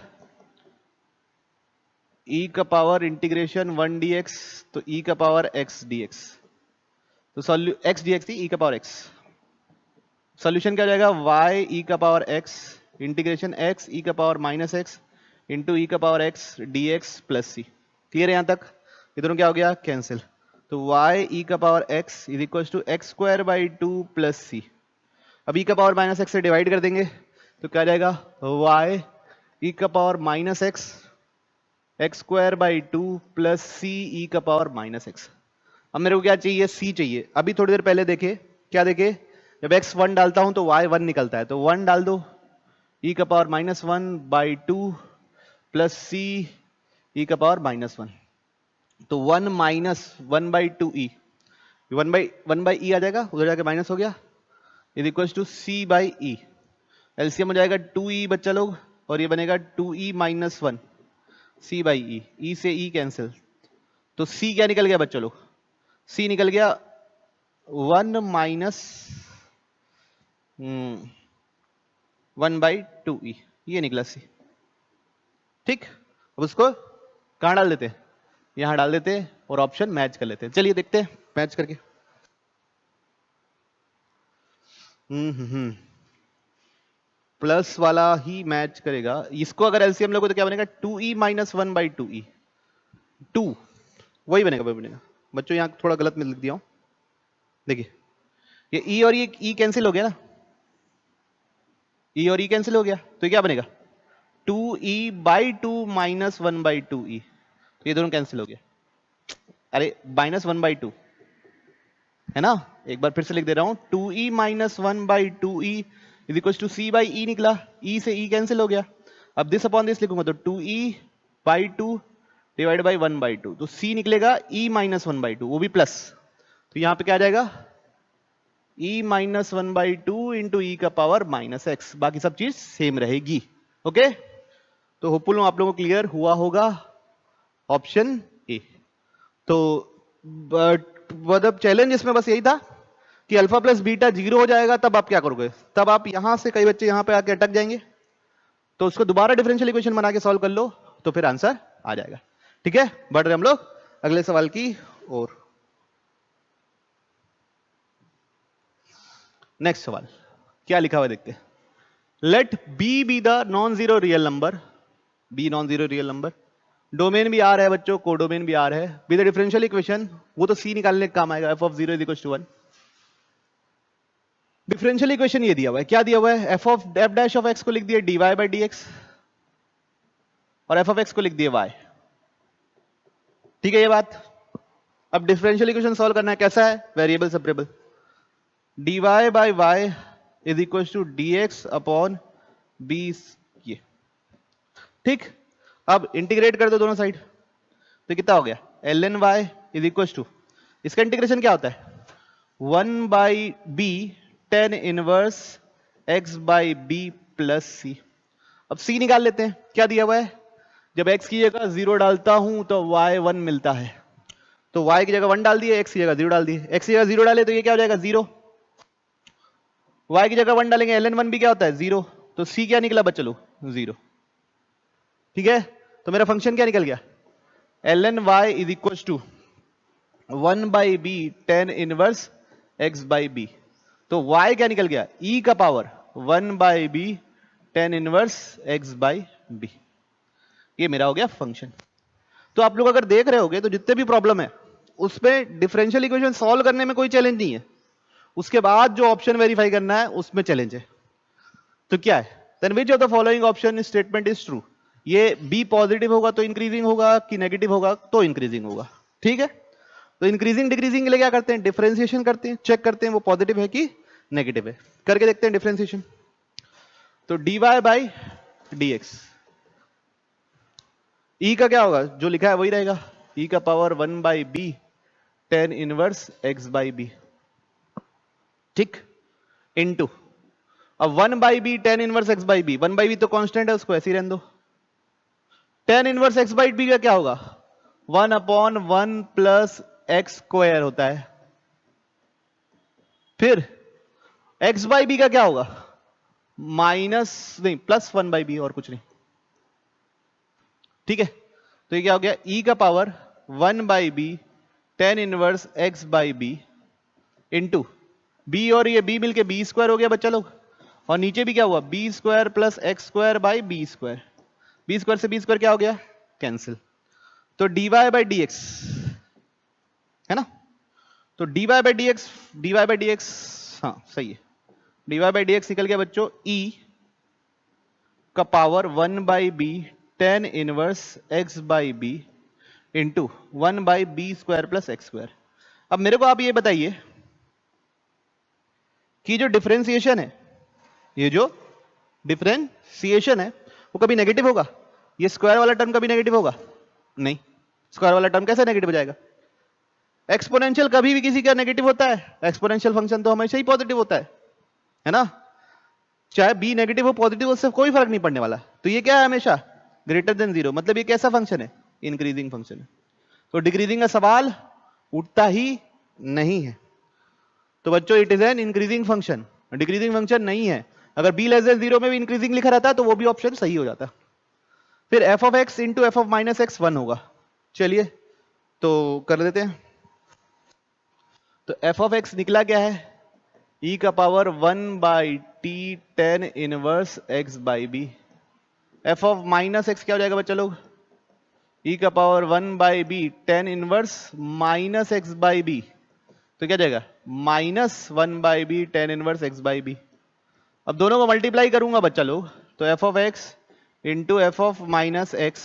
e का पावर इंटीग्रेशन 1 dx, तो e का पावर x dx, तो x dx थी e का पावर x। सॉल्यूशन क्या हो जाएगा, y e का power x integration x e का पावर -x इंटू e का power x dx plus c। Clear है यहां तक? ये दोनों क्या हो गया, कैंसिल। तो y e का power x is equal to x² 2 plus c। अब e का पावर -x से डिवाइड कर देंगे तो क्या जाएगा, y e का power -x x² 2 plus c e का पावर -x। अब मेरे को क्या चाहिए, c चाहिए। अभी थोड़ी देर पहले देखे, क्या देखे, जब x 1 डालता हूं तो y 1 निकलता है, तो 1 डाल दो, e का पावर -1/2 प्लस c e का पावर -1, तो 1 - 1/2 e, 1/e आ जाएगा, उधर जाके माइनस हो गया, is equal to c by E. LCM हो जाएगा 2e बच्चा लोग, और ये बनेगा 2e - 1 c by E, e से e कैंसिल, तो c क्या निकल गया बच्चों लोग, c निकल गया 1 - 1/2e, ये निकला c। ठीक, अब उसको कहां डाल देते हैं, यहां डाल देते हैं और ऑप्शन मैच कर लेते हैं। चलिए देखते हैं मैच करके। प्लस वाला ही मैच करेगा इसको। अगर एलसीएम लोगे तो क्या बनेगा, 2e - 1/2e, 2 वही बनेगा, वही बनेगा बच्चों। यहां थोड़ा गलत में लिख दिया हूं, देखिए ये e और ये e कैंसिल हो गया ना, e और e कैंसिल हो गया, तो ये क्या बनेगा, 2e/2 - 1/2e, तो ये दोनों कैंसिल हो गया। अरे -1/2 है ना, एक बार फिर से लिख दे रहा हूं, 2e - 1/2e is equal to c by e निकला, e से e कैंसिल हो गया। अब दिस अपॉन दिस लिखूंगा तो 2e/2 डिवाइड बाई 1/2, तो c निकलेगा e - 1/2, वो भी प्लस, तो यहां पे क्या आ जाएगा, e - 1/2 इंटू e का पावर -x, बाकी सब चीज सेम रहेगी। ओके, तो होपफुल आप लोगों को क्लियर हुआ होगा ऑप्शन ए। तो मतलब चैलेंज इसमें बस यही था कि अल्फा प्लस बीटा 0 हो जाएगा, तब आप क्या करोगे, तब आप यहां से, कई बच्चे यहां पे आके अटक जाएंगे, तो उसको दोबारा डिफरेंशियल इक्वेशन बना के सॉल्व कर लो, तो फिर आंसर आ जाएगा। ठीक है, बढ़ रहे हम लोग अगले सवाल की ओर। नेक्स्ट सवाल क्या लिखा हुआ देखते हैं। Let B be the non zero real number, B non zero real number, domain भी आर है बच्चों, कोडोमेन भी आर है, विद डिफरेंशियल इक्वेशन, वो तो सी निकालने का काम आएगा, F of 0 is equal to 1। Differential equation ये दिया हुआ है, क्या दिया हुआ है, एफ डैश ऑफ एक्स को लिख दिया dy बाई डी एक्स, और एफ ऑफ एक्स को लिख दिया y। ठीक है ये बात। अब डिफरेंशियल इक्वेशन सॉल्व करना है, कैसा है, variable separable, dy by y is equal to dx upon b, ये ठीक। अब इंटीग्रेट कर दो दोनों साइड, तो कितना हो गया, ln y is equal to, इसका इंटीग्रेशन क्या होता है, 1 by B tan inverse x by B plus C. अब c निकाल लेते हैं, क्या दिया हुआ है, जब x की जगह 0 डालता हूं तो y 1 मिलता है, तो y की जगह 1 डाल दिए, x की जगह 0 डाल दिए, x की जगह 0 डाले तो ये क्या हो जाएगा 0, y की जगह 1 डालेंगे ln1 भी क्या होता है 0, तो c क्या निकला बच्चों लोग 0। ठीक है, तो मेरा फंक्शन क्या निकल गया ln y is equal to 1 by B tan inverse x by B, तो y क्या निकल गया e का power 1 by B tan inverse x by B, ये मेरा हो गया फंक्शन। तो आप लोग अगर देख रहे होगे तो जितने भी प्रॉब्लम है उसमें डिफरेंशियल इक्वेशन सॉल्व करने में कोई चैलेंज नहीं है, उसके बाद जो ऑप्शन वेरीफाई करना है उसमें चैलेंज है। तो क्या है, then which of the following option statement is true, ये बी पॉजिटिव होगा तो इंक्रीजिंग होगा कि नेगेटिव होगा तो इंक्रीजिंग होगा। ठीक है, तो इंक्रीजिंग डिक्रीजिंग के लिए क्या करते हैं डिफरेंशिएशन करते हैं, चेक करते हैं वो पॉजिटिव है कि नेगेटिव है, करके देखते हैं डिफरेंशिएशन। तो dy बाई dx, e का क्या होगा जो लिखा है वही रहेगा, e का power 1 by B tan inverse x by B, ठीक, इनटू अब 1 by B tan inverse x by B, 1 by B तो कांस्टेंट है उसको ऐसे ही रहने दो, tan inverse x by B का क्या होगा 1 अपॉन 1 प्लस एक्स स्क्वायर होता है, फिर x बाई बी का क्या होगा माइनस नहीं प्लस 1 बाई बी और कुछ नहीं। ठीक है, तो ये क्या हो गया e का power 1 by B tan inverse x by B into b, और ये b मिलके बी स्क्वायर हो गया बच्चा लोग, और नीचे भी क्या हुआ B square plus X square by B square, B square से बी स्क्वायर क्या हो गया कैंसिल, तो dy बाई डी एक्स है ना, तो dy बाई डी एक्स हाँ सही है, dy बाई डी एक्स निकल गया बच्चों e का power 1 by B tan inverse x by B into 1 by B square plus X square. अब मेरे को आप ये बताइए कि जो डिफरेंशिएशन है, ये जो डिफरेंशिएशन है वो कभी नेगेटिव होगा, ये स्क्वायर वाला टर्म कभी नेगेटिव होगा नहीं, स्क्वायर वाला टर्म कैसे नेगेटिव हो जाएगा, एक्सपोनेंशियल कभी भी किसी का नेगेटिव होता है, एक्सपोनेंशियल फंक्शन तो हमेशा ही पॉजिटिव होता है ना, चाहे बी नेगेटिव हो पॉजिटिव उससे कोई फर्क नहीं पड़ने वाला, तो ये क्या है हमेशा ग्रेटर देन जीरो, मतलब ये कैसा फंक्शन है इंक्रीजिंग फंक्शन है, तो डिक्रीजिंग का सवाल उठता ही नहीं है। तो बच्चों it is an increasing function, decreasing function नहीं है, अगर बी लेस देन जीरो में भी इंक्रीजिंग लिखा रहता तो वो भी ऑप्शन सही हो जाता। फिर F of X into F of minus x 1 होगा, चलिए तो कर देते हैं। तो एफ ऑफ एक्स निकला क्या है e का power 1 by T tan inverse x by B, F of minus X क्या हो जाएगा बच्चा लोग e का power 1 by B tan inverse minus X by B, तो क्या जाएगा minus 1 by B tan inverse x by B. अब दोनों को मल्टीप्लाई करूंगा बच्चा लोग, तो F of X into F of minus X,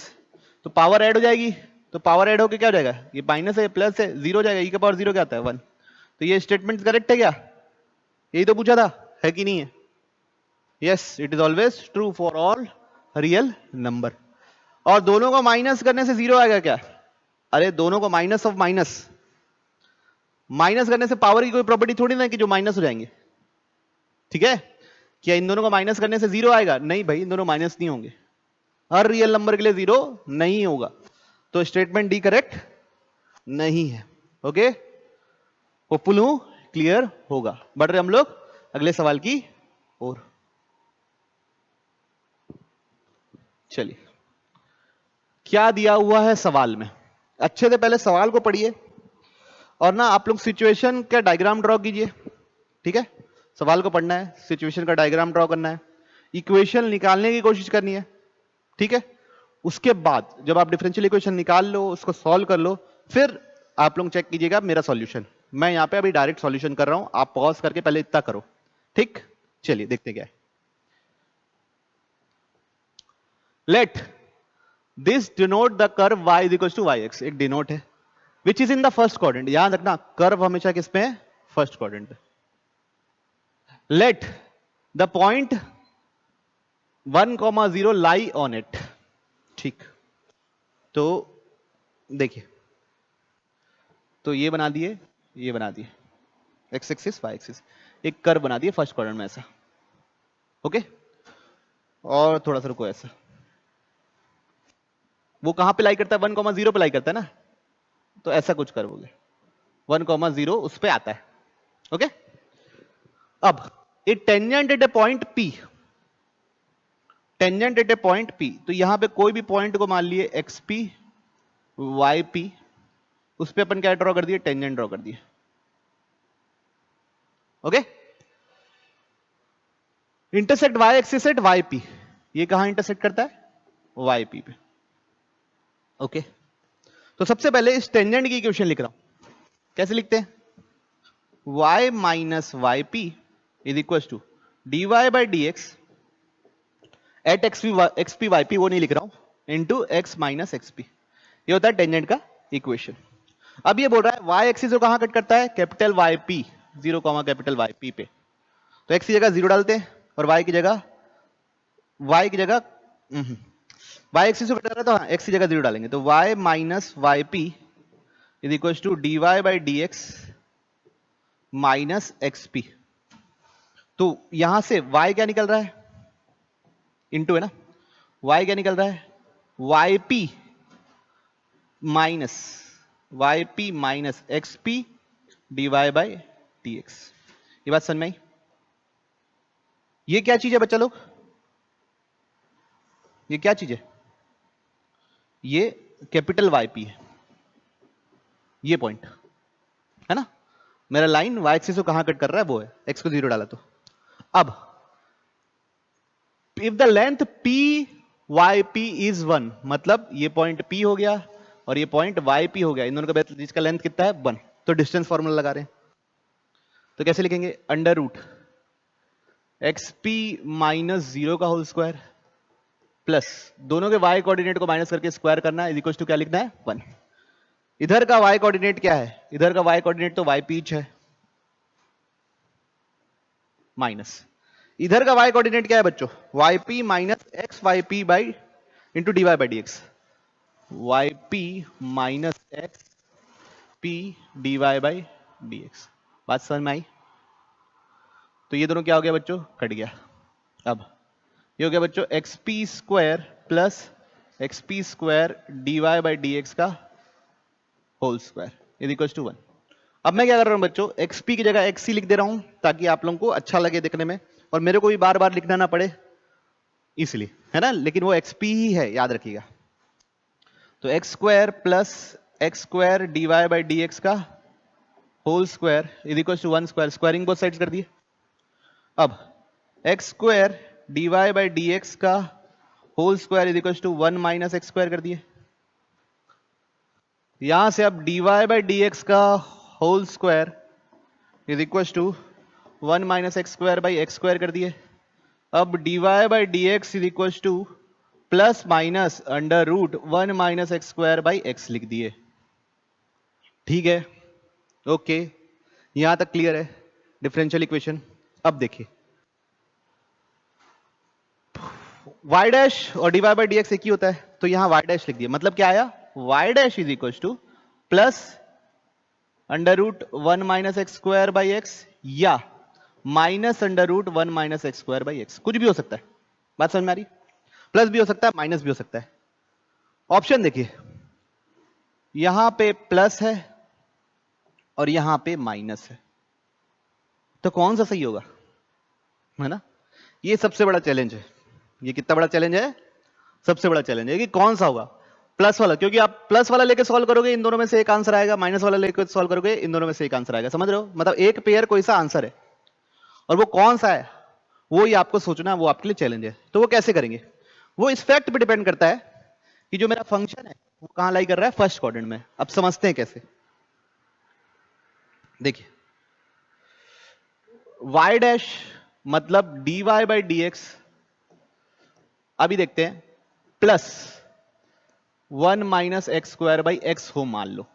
तो पावर ऐड हो जाएगी, तो पावर ऐड होकर क्या हो जाएगा ये माइनस है प्लस है जीरो हो जाएगा, e का पावर जीरो क्या आता है 1, तो ये स्टेटमेंट करेक्ट है क्या, यही तो पूछा था है कि नहीं है, yes it is always true for all real number. और दोनों को माइनस करने से जीरो आएगा क्या, अरे दोनों को माइनस ऑफ माइनस, माइनस करने से पावर की कोई प्रॉपर्टी थोड़ी ना कि जो माइनस हो जाएंगे, ठीक है, क्या इन दोनों को माइनस करने से जीरो आएगा, नहीं भाई इन दोनों माइनस नहीं होंगे, हर रियल नंबर के लिए जीरो नहीं होगा, तो स्टेटमेंट डी करेक्ट नहीं है। ओके होपफुल हूं क्लियर होगा, बढ़ रहे हम लोग अगले सवाल की ओर। चलिए क्या दिया हुआ है सवाल में, अच्छे से पहले सवाल को पढ़िए और ना आप लोग सिचुएशन का डायग्राम ड्रॉ कीजिए, ठीक है, सवाल को पढ़ना है, सिचुएशन का डायग्राम ड्रॉ करना है, इक्वेशन निकालने की कोशिश करनी है, ठीक है, उसके बाद जब आप डिफरेंशियल इक्वेशन निकाल लो उसको सॉल्व कर लो, फिर आप लोग चेक कीजिएगा मेरा सॉल्यूशन, मैं यहां पे अभी डायरेक्ट सॉल्यूशन कर रहा हूं, आप पॉज करके पहले इतना करो, ठीक, चलिए देखते क्या है। Let this denote the curve y is equal to yx, एक डिनोट है which is in the first quadrant, याद रखना कर्व हमेशा किस पे है first quadrant. Let the point 1,0 lie on it, ठीक, तो देखिए तो ये बना दिए, ये बना दिए एक्स एक्सिस वाई एक्सिस, एक कर्व बना दिए फर्स्ट क्वाड्रेंट में ऐसा, ओके, और थोड़ा सा रुको ऐसा, वो कहां पे लाई करता है, 1,0 पे लाई करता है ना, तो ऐसा कुछ करोगे 1,0 उस पे आता है। ओके, अब a tangent at a point P, tangent at a point P, तो यहां पे कोई भी पॉइंट को मान लिए XP YP, उस पे अपन क्या ड्रॉ कर दिए, टेंजेंट ड्रॉ कर दिए। Okay, intersect y axis at YP, ये कहां इंटरसेक्ट करता है, YP पे। ओके, तो सबसे पहले इस टेंजेंट की इक्वेशन लिख रहा हूं, कैसे लिखते हैं, y minus YP is equal to dy by dx at XP YP, वो नहीं लिख रहा हूं, इंटू x माइनस XP, ये होता है टेंजेंट का इक्वेशन। अब ये बोल रहा है y एक्सिस को कहां कट करता है, कैपिटल YP, 0 कैपिटल YP पे, तो x की जगह 0 डालते हैं और y की जगह y एक्सिस को कट कर रहा है तो हाँ, x की जगह 0 डालेंगे, तो y minus YP is equal to dy by dx minus XP। तो यहां से y क्या निकल रहा है, इंटू है ना, y क्या निकल रहा है, YP minus XP dy by dx। ये बात समझ में आई? ये क्या चीज है बच्चा लोग, ये क्या चीज है, ये कैपिटल YP है, ये पॉइंट है ना, मेरा लाइन y एक्सिस को कहां कट कर रहा है, वो है, x को 0 डाला तो। अब if the length PYP is 1, मतलब ये पॉइंट P हो गया और ये पॉइंट YP हो गया, इन दोनों का जिसका लेंथ कितना है 1, तो डिस्टेंस फॉर्मूला लगा रहे हैं, तो कैसे लिखेंगे, अंडर रूट XP माइनस 0 का होल स्क्वायर प्लस दोनों के y कोऑर्डिनेट को माइनस करके स्क्वायर करना है, इज इक्वल टू क्या लिखना है 1। इधर का y कोऑर्डिनेट क्या है, इधर का y कोऑर्डिनेट तो YP है, माइनस इधर का y कोऑर्डिनेट क्या है बच्चों, YP minus XYP by into dy by dx, YP minus XP dy by dx। बात समझ में आई? तो ये दोनों क्या हो गया बच्चों, कट गया। अब ये हो गया बच्चों XP square plus XP square dy by dx का whole square is equal to 1। अब मैं क्या कर रहा हूं बच्चों, XP की जगह XC लिख दे रहा हूं ताकि आप लोगों को अच्छा लगे देखने में और मेरे को भी बार बार लिखना ना पड़े, इसलिए, है ना, लेकिन वो XP ही है, याद रखिएगा। तो x square plus x square dy by dx का whole square is equal to 1 square, squaring both sides कर दिए। अब x square dy by dx का whole square is equal to 1 minus x square कर दिए। यहां से अब dy बाई dx का whole square is equal to 1 minus x square by x square कर दिए। अब dy by dx is equal to plus minus under root 1 minus x square by X लिख दिए। ठीक है, ओके, यहां तक क्लियर है डिफरेंशियल इक्वेशन। अब देखिए y डैश और dy बाई dx एक ही होता है, तो यहां y डैश लिख दिया, मतलब क्या आया, y dash is equal to plus under root 1 minus x square by x या minus under root 1 minus x square by x, कुछ भी हो सकता है। बात समझ में आ रही? प्लस भी हो सकता है, माइनस भी हो सकता है। ऑप्शन देखिए, यहां पे प्लस है और यहां पे माइनस है, तो कौन सा सही होगा, है ना, ये सबसे बड़ा चैलेंज है। ये कितना बड़ा चैलेंज है, सबसे बड़ा चैलेंज है कि कौन सा होगा, प्लस वाला, क्योंकि आप प्लस वाला लेके सॉल्व करोगे इन दोनों में से एक आंसर आएगा, माइनस वाला लेके सॉल्व करोगे इन दोनों में से एक आंसर आएगा। समझ रहे हो, मतलब एक पेयर कोई सा आंसर है और वो कौन सा है वो ही आपको सोचना है, वो आपके लिए चैलेंज है। तो वो कैसे करेंगे, वो इस फैक्ट पे डिपेंड करता है कि जो मेरा फंक्शन है वो कहां लाई कर रहा है, फर्स्ट क्वाड्रेंट में। अब समझते हैं कैसे, देखिए y डैश मतलब dy बाई dx, अभी देखते हैं, plus 1 minus x square by x हो, मान लो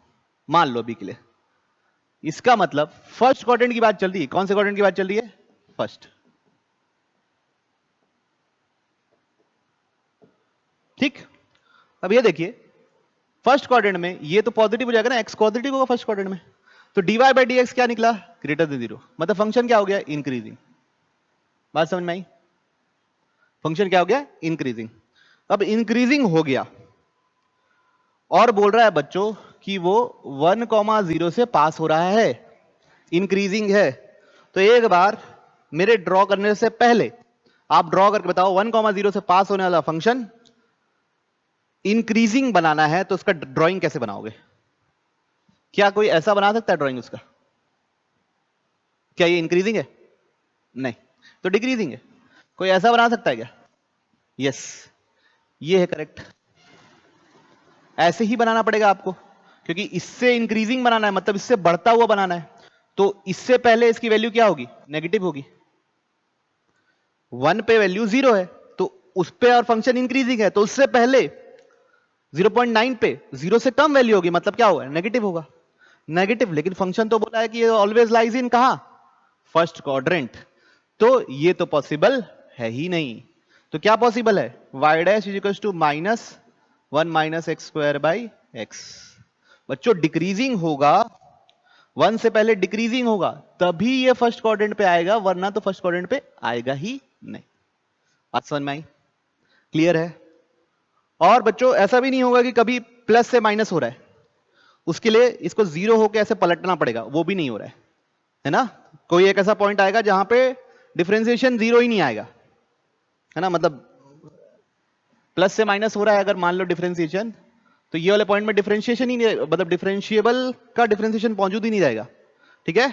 अभी के लिए। इसका मतलब फर्स्ट क्वाड्रेंट की बात चल रही है, कौन से क्वाड्रेंट की बात चल रही है, फर्स्ट। ठीक, अब ये देखिए फर्स्ट क्वाड्रेंट में ये तो पॉजिटिव हो जाएगा ना, एक्स पॉजिटिव होगा फर्स्ट क्वाड्रेंट में, तो dy बाई dx क्या निकला, ग्रेटर देन 0, मतलब फंक्शन क्या हो गया, इंक्रीजिंग। बात समझ में आई, फंक्शन क्या हो गया, इंक्रीजिंग। अब इंक्रीजिंग हो गया और बोल रहा है बच्चों कि वो 1,0 से पास हो रहा है, इंक्रीजिंग है। तो एक बार मेरे ड्रॉ करने से पहले आप ड्रॉ करके बताओ 1,0 से पास होने वाला फंक्शन इंक्रीजिंग बनाना है तो उसका ड्राइंग कैसे बनाओगे? क्या कोई ऐसा बना सकता है ड्राइंग उसका? क्या ये इंक्रीजिंग है? नहीं, तो डिक्रीजिंग है। कोई ऐसा बना सकता है क्या? यस, ये है करेक्ट। ऐसे ही बनाना पड़ेगा आपको, क्योंकि इससे इंक्रीजिंग बनाना है, मतलब इससे बढ़ता हुआ बनाना है। तो इससे पहले इसकी वैल्यू क्या होगी? नेगेटिव होगी। 1 पे वैल्यू 0 है तो उस पे और फंक्शन इंक्रीजिंग है तो उससे पहले 0.9 पे 0 से कम वैल्यू होगी, मतलब क्या होगा? नेगेटिव होगा। नेगेटिव, लेकिन फंक्शन तो बोला है कि ऑलवेज लाइज इन कहां? First quadrant. तो ये तो पॉसिबल है ही नहीं। तो क्या पॉसिबल है? y dash is equal to -1 minus x square by X. बच्चों डिक्रीजिंग होगा, 1 से पहले डिक्रीजिंग होगा तभी ये फर्स्ट क्वाड्रेंट पे आएगा, वरना तो फर्स्ट क्वाड्रेंट पे आएगा ही नहीं। बात समझ में आई? क्लियर है? और बच्चों ऐसा भी नहीं होगा कि कभी प्लस से माइनस हो रहा है, उसके लिए इसको 0 होकर ऐसे पलटना पड़ेगा, वो भी नहीं हो रहा है ना? कोई एक ऐसा पॉइंट आएगा जहां पे डिफरेंशिएशन 0 ही नहीं आएगा, है ना? मतलब प्लस से माइनस हो रहा है अगर मान लो डिफरेंशिएशन, तो ये वाले पॉइंट में डिफरेंशिएशन ही नहीं, मतलब डिफरेंशिएबल का डिफरेंशिएशन मौजूद ही नहीं रहेगा। ठीक है?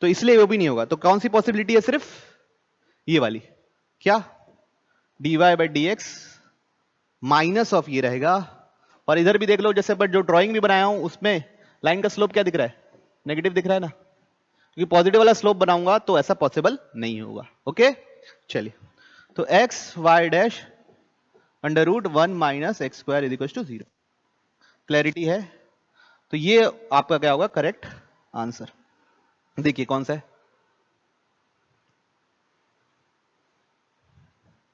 तो इसलिए वो भी नहीं होगा। तो कौन सी पॉसिबिलिटी है? सिर्फ ये वाली। क्या? dy by d x minus of ये रहेगा। और इधर भी देख लो, जैसे बट जो ड्राइंग भी बनाया हूं उसमें लाइन का स्लोप क्या दिख रहा है? नेगेटिव दिख रहा है ना, क्योंकि पॉजिटिव वाला स्लोप बनाऊंगा तो ऐसा पॉसिबल नहीं होगा। ओके, चलिए। तो X Y dash under root 1 minus x square is equal to 0। Clarity है? तो ये आपका क्या होगा? Correct answer. देखिए कौन सा है।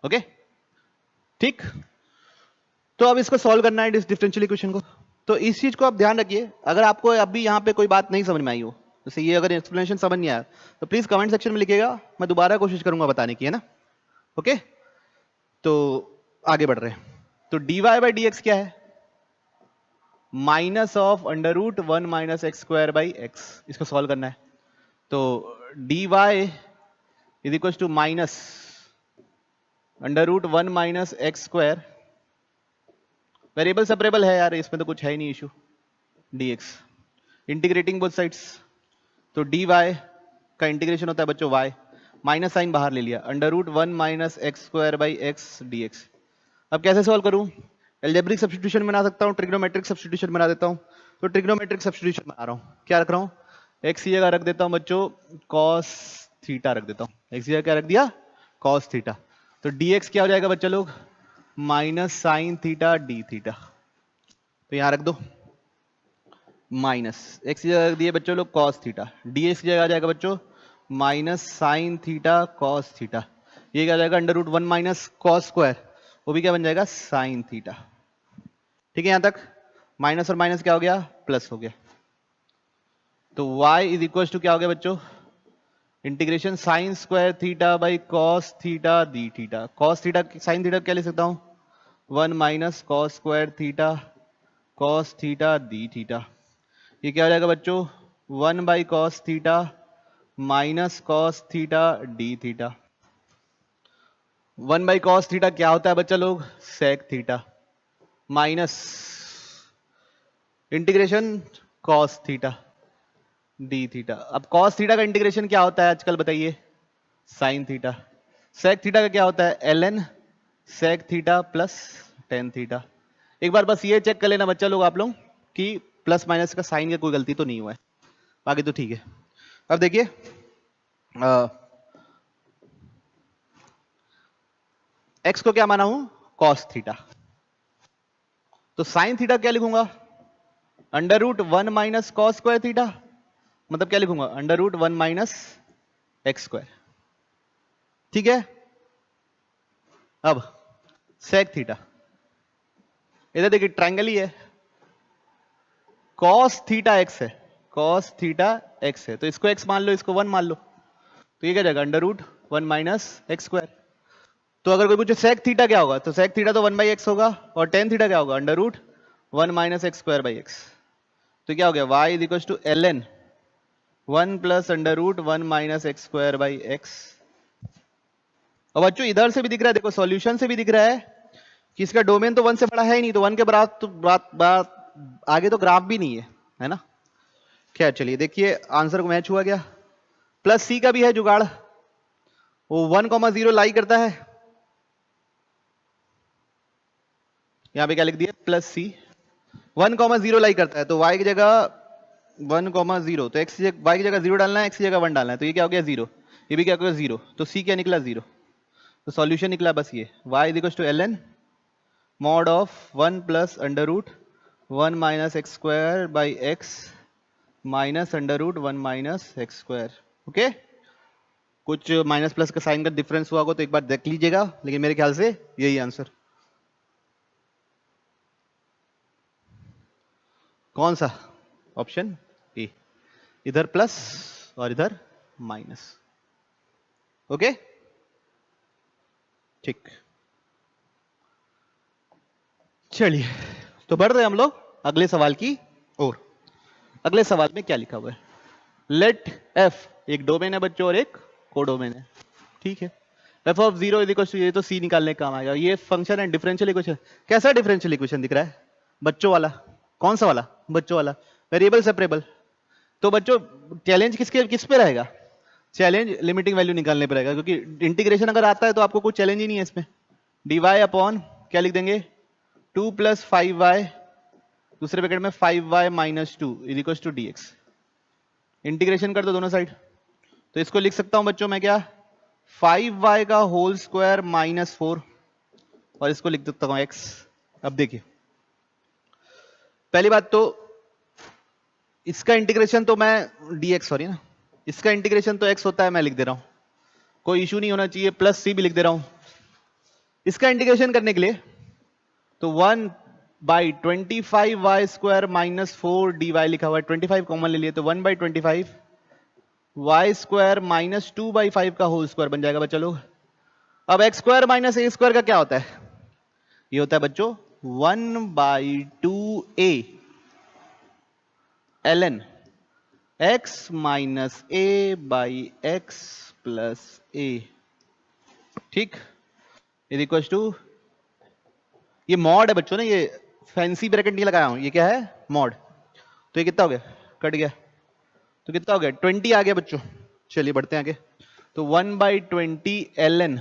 ओके, ठीक। तो अब इसको सॉल्व करना है, इस डिफरेंशियल इक्वेशन को। तो इस चीज को आप ध्यान रखिए, अगर आपको अभी यहाँ पे कोई बात नहीं समझ में आई हो, जैसे ये अगर एक्सप्लेनेशन समझ नहीं आया, तो प्लीज कमेंट सेक्शन में लिखिएगा, मैं दोबारा कोशिश करूंगा बताने की, है ना? ओके, तो आगे बढ़ रहे हैं। तो dy बाई डी एक्स क्या है? Minus of under root 1 minus x square by X. इसको सॉल्व करना है। तो dy is equal to minus under root 1 minus x square, variable separable है यार, इसमें तो कुछ है ही नहीं issue, dx integrating both sides. तो dy का इंटीग्रेशन होता है बच्चों y, माइनस साइन बाहर ले लिया, under root 1 minus x square by X dx। अब कैसे सॉल्व करूं? एल्जेब्रिक सब्स्टिट्यूशन बना सकता हूं, ट्रिग्नोमेट्रिक सब्स्टिट्यूशन बना देता हूं। तो ट्रिग्नोमेट्रिक सब्स्टिट्यूशन बना रहा हूं। क्या रख रहा हूं? x की जगह रख देता हूं बच्चों cos थीटा रख देता हूं। x की जगह क्या रख दिया? cos theta. तो dx क्या हो जाएगा बच्चा लोग? Minus sine theta D theta. तो यहां रख दो माइनस, एक्स की जगह रख दिए बच्चों लोग cos थीटा, dx की जगह आ जाएगा बच्चों minus sine theta cos theta. ये क्या आ जाएगा? Under root 1 minus cos square, वो भी क्या बन जाएगा? Sine theta. ठीक है, यहां तक माइनस और माइनस क्या हो गया? प्लस हो गया। तो y इज इक्वल टू क्या हो गया बच्चों? Integration sine square theta by cos theta D theta. Cos theta sine theta क्या लिख सकता हूं? 1 minus cos square theta cos theta D theta. ये क्या हो जाएगा बच्चों? 1 by cos theta minus cos theta D theta. 1 by cos theta क्या होता है बच्चा लोग? Sec theta, minus integration cos theta D theta. अब कॉस थीटा का इंटीग्रेशन क्या होता है आजकल बताइए? Sine theta. सेक थीटा का क्या होता है? ln sec theta plus tan theta. एक बार बस ये चेक कर लेना बच्चा लोग आप लोग कि प्लस माइनस का साइन का कोई गलती तो नहीं हुआ है, बाकी तो ठीक है। अब देखिए x को क्या माना हूं? cos theta. तो साइन थीटा क्या लिखूंगा? Under root 1 minus cos square theta, मतलब क्या लिखूंगा? Under root 1 minus x square. ठीक है। अब सेक थीटा, इधर देखिए ट्रायंगल ही है, cos थीटा x है, cos थीटा x है, तो इसको x मान लो, इसको 1 मान लो, तो ये क्या जाएगा? Under root 1 minus x square. तो अगर कोई पूछे सेक थीटा क्या होगा, तो सेक थीटा तो 1 बाई एक्स होगा, और टेन थीटा क्या होगा? Under root 1 minus x square by X. तो क्या हो गया, y is equal to L N 1 plus under root 1 minus x square by X. और बच्चों इधर से भी दिख रहा है, देखो सॉल्यूशन से भी दिख रहा है कि इसका डोमेन तो 1 से बड़ा है ही नहीं, तो 1 के बराबर तो बात आगे तो ग्राफ भी नहीं है ना। खैर चलिए देखिए आंसर को मैच हुआ क्या। प्लस सी का भी है जुगाड़, वो 1,0 लाई करता है। यहां पे क्या लिख दिया, प्लस सी 1,0 लाई करता है, तो y की जगह 1,0, तो x y की जगह 0 डालना है, x की जगह 1 डालना है, तो ये क्या हो गया 0, ये भी क्या हो गया 0, तो c क्या निकला 0। तो सॉल्यूशन निकला बस ये y is equal to L N mod of 1 plus under root 1 minus x square by X minus under root 1 minus x square. Okay, कुछ माइनस प्लस का साइन का डिफरेंस हुआ होगा तो एक बार देख लीजिएगा, लेकिन मेरे ख्याल से यही आंसर। कौन सा, ऑप्शन ए, इधर प्लस और इधर माइनस। ओके ठीक, चलिए तो बढ़ रहे हम लोग अगले सवाल की ओर। अगले सवाल में क्या लिखा हुआ है, लेट एफ एक डोमेन है बच्चों और एक कोडोमेन है, ठीक है। F of 0 is equal to, ये तो सी निकालने का काम आएगा, ये फंक्शन है डिफरेंशियल इक्वेशन। कैसा डिफरेंशियल इक्वेशन दिख रहा है बच्चों वाला, कौन सा वाला बच्चों वाला, वेरिएबल सेपरेबल। तो बच्चों चैलेंज किस पे रहेगा, चैलेंज लिमिटिंग वैल्यू निकालने पर रहेगा, क्योंकि इंटीग्रेशन अगर आता है तो आपको कुछ चैलेंज ही नहीं है इसमें। dy अपॉन क्या लिख देंगे 2 प्लस 5y दूसरे ब्रैकेट में 5y minus 2 is equal to dx। Integration कर दो दोनों साइड, तो इसको लिख सकता हूं बच्चों मैं क्या 5y का होल स्क्वायर माइनस 4, और इसको लिख सकता हूं x। अब देखिए पहली बात तो इसका इंटीग्रेशन तो मैं dx, सॉरी ना, इसका इंटीग्रेशन तो x होता है, मैं लिख दे रहा हूं, कोई इशू नहीं होना चाहिए, प्लस सी भी लिख दे रहा हूं। इसका इंटीग्रेशन करने के लिए तो 1 by 25y square minus 4 dy लिखा हुआ है, 25 कॉमन ले लिए तो 1 by 25 y square minus 2 by 5 का होल स्क्वायर बन जाएगा बच्चा लोग। अब x square minus a square का क्या होता है, ये होता है बच्चों 1 by 2a ln x minus a by x plus a, ठीक, इज इक्वल टू, ये मॉड है बच्चों ने, ये फैंसी ब्रैकेट नहीं लगाया हूं, ये क्या है मॉड। तो ये कितना हो गया, कट गया, तो कितना हो गया 20 आ गया बच्चों। चलिए बढ़ते हैं आगे, तो 1 by 20 ln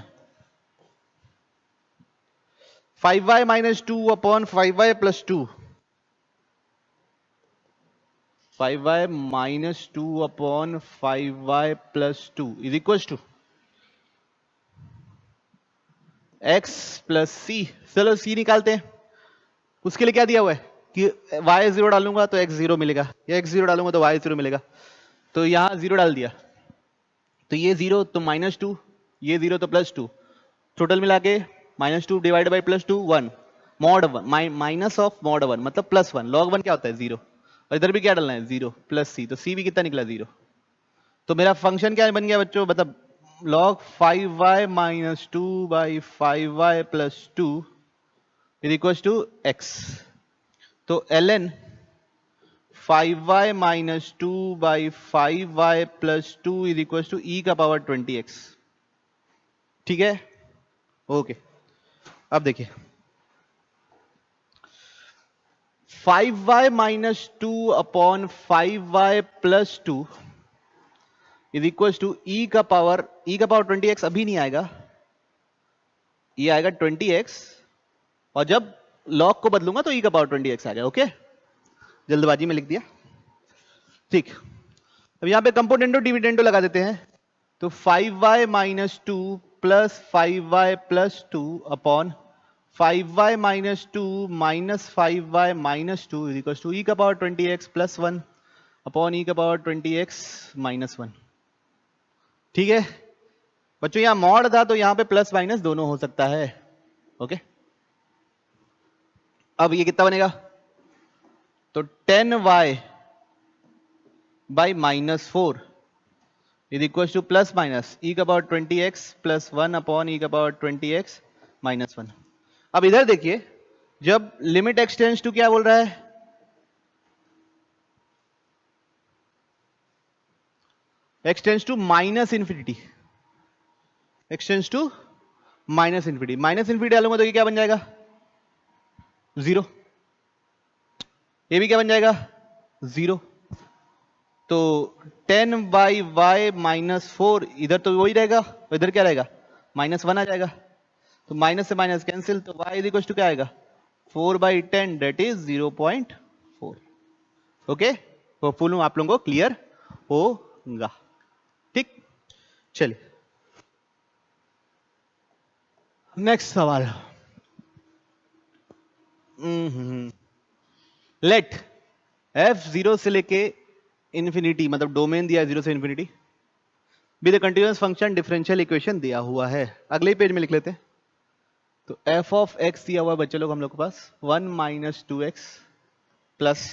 5y minus 2 upon 5y plus 2, 5y minus 2 upon 5y plus 2 is equal to x plus C. चलो c निकालते हैं, उसके लिए क्या दिया हुआ है कि y 0 डालूंगा तो x 0 मिलेगा, या x 0 डालूंगा तो y 0 मिलेगा, तो यहां 0 डाल दिया, तो ये 0 तो माइनस 2, ये 0 तो प्लस 2, टोटल मिला के minus 2 divide by plus 2 1, mod 1 minus of mod 1 मतलब प्लस 1, लॉग 1 क्या होता है 0, और इधर भी क्या डालना है 0 प्लस सी, तो सी भी कितना निकला 0। तो मेरा फंक्शन क्या बन गया बच्चों, मतलब log 5y minus 2 by 5y plus 2 is equal to x। तो ln 5y minus 2 by 5y plus 2 is equal to e का पावर 20x, ठीक है। ओके अब देखिए 5y minus 2 upon 5y plus 2 is equal to e का power 20x अभी नहीं आएगा, ये आएगा 20x, और जब लॉग को बदलूंगा तो e का पावर 20x आ गया। ओके जल्दबाजी में लिख दिया, ठीक। अब यहां पे कंपोनेंटो डिविडेंडो लगा देते हैं, तो 5y minus 2 plus 5y plus 2 upon 5y minus 2 minus 5y minus 2 is equal to e का power 20x plus 1 upon e का पावर 20x माइनस 1, ठीक है बच्चों। यहां मॉड था तो यहां पे प्लस माइनस दोनों हो सकता है। ओके अब ये कितना बनेगा, तो 10y by minus 4 is equal to plus minus e का power 20x plus 1 upon e का पावर 20x माइनस 1। अब इधर देखिए जब लिमिट एक्स टेंड्स टू क्या बोल रहा है, x tends to minus infinity, x tends to minus infinity, minus infinity डालूंगा तो ये क्या बन जाएगा, जीरो, ये भी क्या बन जाएगा, जीरो। तो 10/y माइनस 4, इधर तो वही रहेगा, इधर क्या रहेगा, -1 आ जाएगा, तो माइनस से माइनस कैंसिल, तो y इज इक्वल टू क्या आएगा, 4/10 दैट इज 0.4। ओके, होपफुल आप लोगों को क्लियर होगा। ठीक, चलिए नेक्स्ट सवाल। लेट f 0 से लेके इंफिनिटी, मतलब डोमेन दिया है 0 से infinity, be the continuous function differential equation दिया हुआ है। अगले पेज में लिख लेते हैं। तो f ऑफ x दिया हुआ है बच्चे लोग हम लोग के पास 1 - 2x प्लस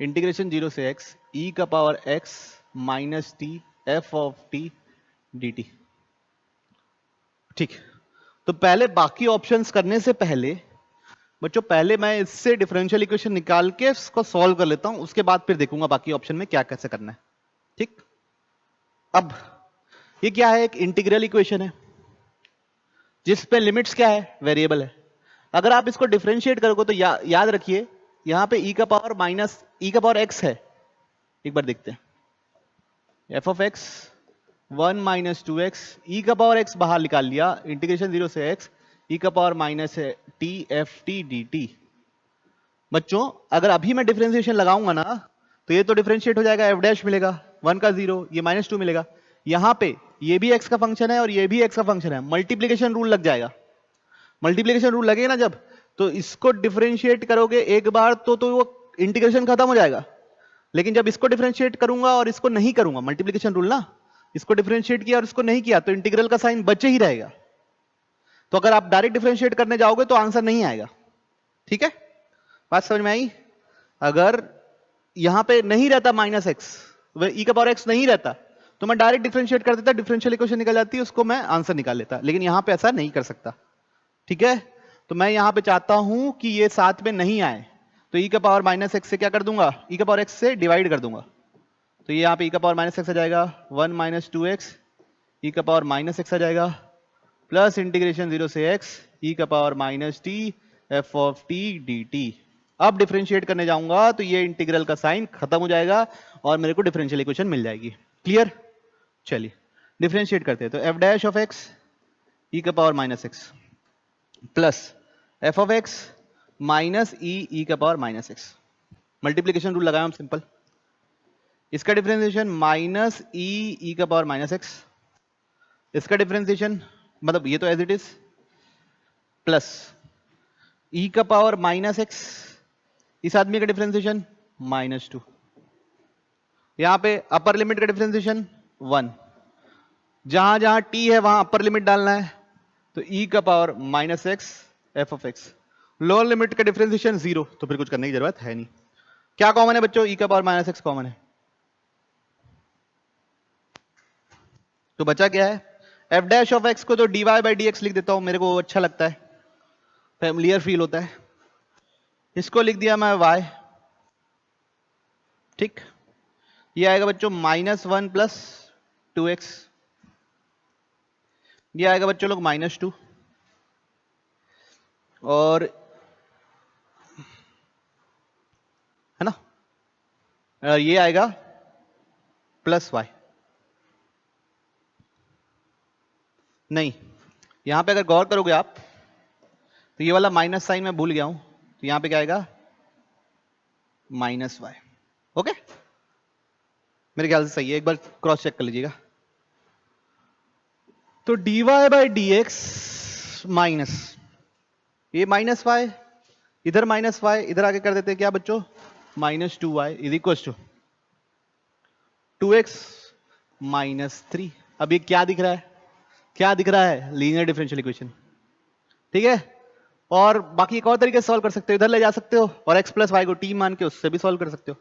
इंटीग्रेशन 0 से x e का power x minus t f of t dt। ठीक, तो पहले बाकी ऑप्शंस करने से पहले बच्चों, पहले मैं इससे डिफरेंशियल इक्वेशन निकाल के इसको सॉल्व कर लेता हूं, उसके बाद फिर देखूंगा बाकी ऑप्शन में क्या कैसे करना है। ठीक, अब ये क्या है, एक इंटीग्रल इक्वेशन है जिस पे लिमिट्स क्या है, वेरिएबल है। अगर आप इसको डिफरेंशिएट करोगे तो याद रखिए यहां पे e का पावर x है। एक बार देखते हैं, f of x 1 - 2x e का पावर x बाहर निकाल लिया, इंटीग्रेशन 0 से x e का पावर माइनस है t f t dt। बच्चों अगर अभी मैं डिफरेंशिएशन लगाऊंगा ना तो ये तो डिफरेंशिएट हो जाएगा, f डैश मिलेगा 1 का 0, ये -2 मिलेगा। यहां पे ये भी x का फंक्शन है और ये भी x का फंक्शन है, मल्टीप्लीकेशन रूल लग जाएगा। मल्टीप्लीकेशन रूल लगेगा ना जब, तो इसको डिफरेंशिएट करोगे एक बार तो वो इंटीग्रेशन खत्म हो जाएगा। लेकिन जब इसको डिफरेंशिएट करूंगा और इसको नहीं करूंगा, मल्टीप्लीकेशन रूल ना, इसको डिफरेंशिएट किया और इसको नहीं किया तो इंटीग्रल का साइन बचे ही रहेगा। तो अगर आप डायरेक्ट डिफरेंशिएट करने जाओगे तो आंसर नहीं आएगा। ठीक है, बात समझ में आई? अगर यहां पे नहीं रहता -x, e का पावर x नहीं रहता तो मैं डायरेक्ट डिफरेंशिएट कर देता, डिफरेंशियल इक्वेशन निकल जाती है, उसको मैं आंसर निकाल लेता। लेकिन यहां पे ऐसा नहीं कर सकता। ठीक है, तो मैं यहां पे चाहता हूं कि ये साथ में नहीं आए, तो e का पावर -x से क्या कर दूंगा, e का पावर x से डिवाइड कर दूंगा। तो ये यहां पे e का पावर -x आ जाएगा 1 - 2x e का पावर -x आ जाएगा प्लस इंटीग्रेशन 0 से x e का power -t f of t dt। अब डिफरेंशिएट करने जाऊंगा तो ये इंटीग्रल का साइन खत्म हो जाएगा और मेरे को डिफरेंशियल इक्वेशन मिल जाएगी। क्लियर? चलिए डिफरेंशिएट करते हैं। तो f dash of x e का power -x plus f of x minus e का पावर -x, मल्टीप्लीकेशन रूल लगाया हम सिंपल। इसका डिफरेंशिएशन माइनस e का पावर -x, इसका डिफरेंशिएशन मतलब ये तो as it is, plus e का पावर -x, इस आदमी का डिफरेंशिएशन -2। यहां पे अपर लिमिट का डिफरेंशिएशन 1, जहां जहां t है वहां अपर लिमिट डालना है, तो e का power -x f of x। Lower limit का डिफरेंशिएशन 0, तो फिर कुछ करने की जरूरत है नहीं। क्या कॉमन है बच्चों, e का पावर -x कॉमन है, तो बचा क्या है, f डैश ऑफ x को तो dy बाई dx लिख देता हूं, मेरे को अच्छा लगता है, फैमिलियर फील होता है। इसको लिख दिया मैं y। ठीक, ये आएगा बच्चों -1 प्लस 2x, ये आएगा बच्चों लोग -2, और है ना, और ये आएगा प्लस y। नहीं, यहां पे अगर गौर करोगे आप तो ये वाला माइनस साइन मैं भूल गया हूं, तो यहां पे क्या आएगा -y। ओके, मेरे ख्याल से सही है, एक बार क्रॉस चेक कर लीजिएगा। तो dy बाई dx माइनस ये -y, इधर -y, इधर आगे कर देते हैं क्या बच्चों, -2y is equal to 2x -3। अब ये क्या दिख रहा है, क्या दिख रहा है, लीनियर डिफरेंशियल इक्वेशन। ठीक है, और बाकी एक और तरीके से सॉल्व कर सकते हो, इधर ले जा सकते हो और x प्लस वाई को t मान के उससे भी सॉल्व कर सकते हो।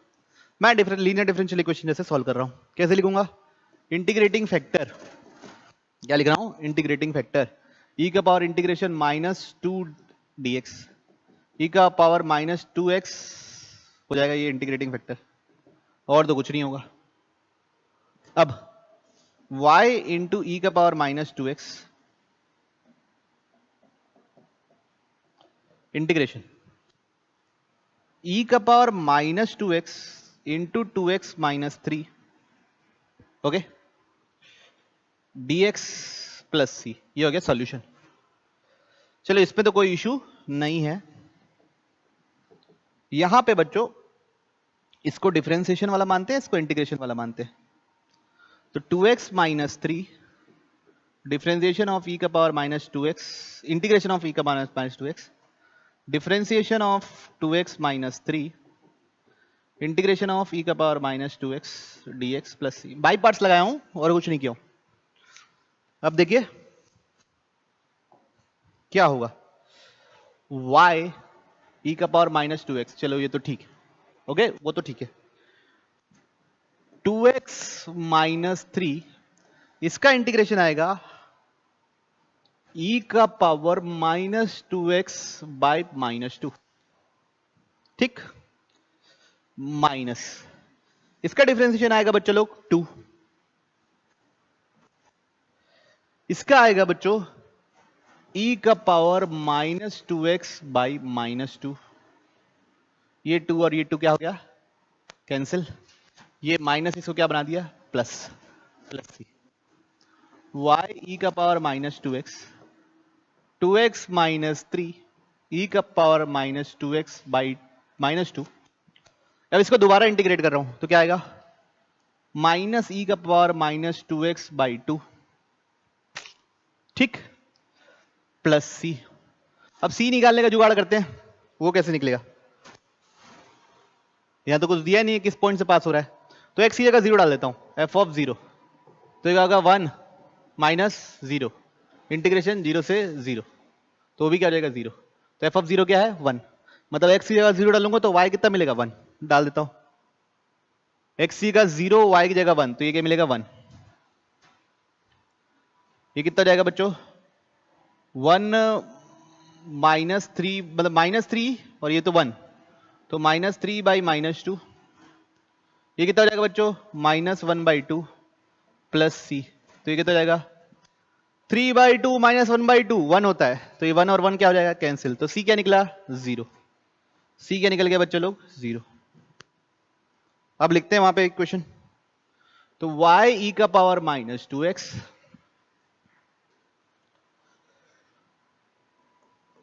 मैं लीनियर डिफरेंशियल इक्वेशन जैसे सॉल्व कर रहा हूं। कैसे लिखूंगा, इंटीग्रेटिंग फैक्टर, क्या लिख रहा हूं, इंटीग्रेटिंग फैक्टर ई का पावर इंटीग्रेशन -2 dx, ई का पावर -2x हो जाएगा ये इंटीग्रेटिंग फैक्टर, और तो कुछ नहीं होगा। अब y इंटू ई का पावर -2x इंटीग्रेशन ई का power -2x into 2x -3, okay, dx plus C, ये हो गया सॉल्यूशन। चलो इसमें तो कोई इशू नहीं है। यहां पे बच्चों इसको डिफरेंशिएशन वाला मानते हैं, इसको इंटीग्रेशन वाला मानते हैं। तो 2x -3 डिफरेंशिएशन ऑफ ई का power -2x, integration of e का power -2x, differentiation of 2x -3 integration of e का power -2x dx plus C. By parts लगाया हूं और कुछ नहीं किया। अब देखिए क्या होगा, y ई का पावर -2x, चलो ये तो ठीक है, ओके, वो तो ठीक है। 2x -3 इसका इंटीग्रेशन आएगा ई का पावर -2x बाय -2, ठीक, माइनस इसका डिफरेंशिएशन आएगा बच्चों लोग 2, इसका आएगा बच्चों ई का पावर -2x बाई -2, ये 2 और ये 2 क्या हो गया, कैंसिल, ये माइनस इसको क्या बना दिया, प्लस, प्लस सी, y ई का पावर -2x 2x -3 ई का पावर -2x बाई -2। अब इसको दोबारा इंटीग्रेट कर रहा हूं तो क्या आएगा, माइनस ई का पावर -2x बाई 2, ठीक, प्लस सी। अब सी निकालने का जुगाड़ करते हैं, वो कैसे निकलेगा, यहां तो कुछ दिया नहीं है किस पॉइंट से पास हो रहा है, तो x की जगह 0 डाल देता हूं, f ऑफ 0, तो ये होगा 1 -0 इंटीग्रेशन 0 से 0, तो भी क्या हो जाएगा 0, तो f ऑफ 0 क्या है 1, मतलब x की जगह 0 डालूंगा तो y कितना मिलेगा 1, डाल देता हूं, x की जगह 0 y की जगह 1, तो ये क्या मिलेगा 1, ये कितना जाएगा बच्चों 1 -3, मतलब -3 और ये तो 1, तो -3 बाई -2, ये कितना हो जाएगा बच्चों -1/2 प्लस सी, तो ये कितना हो जाएगा 3/2 -1/2 1 होता है, तो ये 1 और 1 क्या हो जाएगा कैंसिल, तो सी क्या निकला 0, सी क्या निकल गया बच्चों लोग 0। अब लिखते हैं वहां पे एक क्वेश्चन, तो y ई का पावर -2x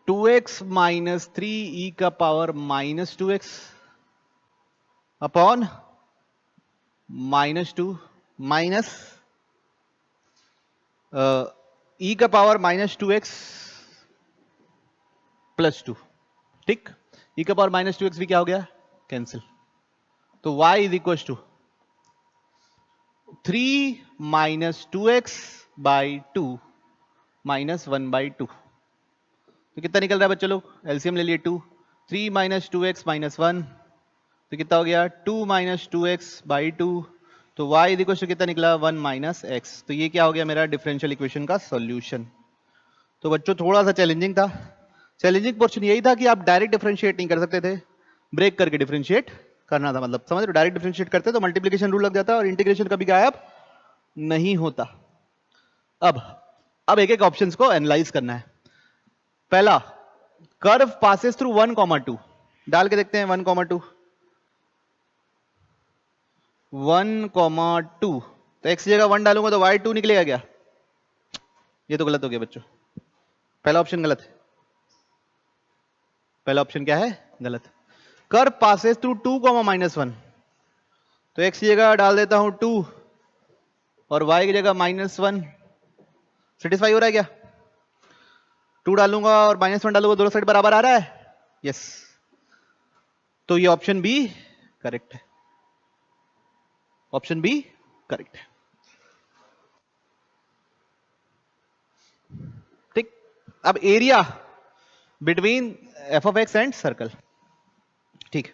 2x -3 ई का पावर -2x अपॉन -2 माइनस ई का पावर -2x प्लस 2, ठीक, ई का पावर -2x भी क्या हो गया कैंसिल, तो y is equal to 3 -2x by 2 -1/2, तो कितना निकल रहा है बच्चों लोग, एलसीएम ले लिए 2, 3 -2x -1, तो कितना हो गया 2 -2x बाई 2, तो y इज इक्वल टू कितना निकला 1 - x, तो ये क्या हो गया मेरा डिफरेंशियल इक्वेशन का सॉल्यूशन। तो बच्चों थोड़ा सा चैलेंजिंग था, चैलेंजिंग पोर्शन यही था कि आप डायरेक्ट डिफरेंशिएट नहीं कर सकते थे, ब्रेक करके डिफरेंशिएट करना था, मतलब समझ रहे हो, डायरेक्ट डिफरेंशिएट करते तो मल्टीप्लिकेशन रूल लग जाता और इंटीग्रेशन कभी गायब नहीं होता। अब एक एक ऑप्शंस को एनालाइज करना है। पहला, कर्व पासेस थ्रू 1,2, डाल के देखते हैं 1,2, 1,2, तो x की जगह 1 डालूंगा तो y2 निकलेगा क्या, ये तो गलत हो गया बच्चों, पहला ऑप्शन गलत है, पहला ऑप्शन क्या है गलत। कर्व पासेस थ्रू 2, -1, तो x की जगह डाल देता हूं 2 और y की जगह -1, सेटिस्फाई हो रहा है क्या, 2 डालूंगा और -1 डालूंगा, दोनों साइड बराबर आ रहा है, यस, तो ये ऑप्शन बी करेक्ट है, ऑप्शन बी करेक्ट है, ठीक। अब area between F of x and circle, ठीक,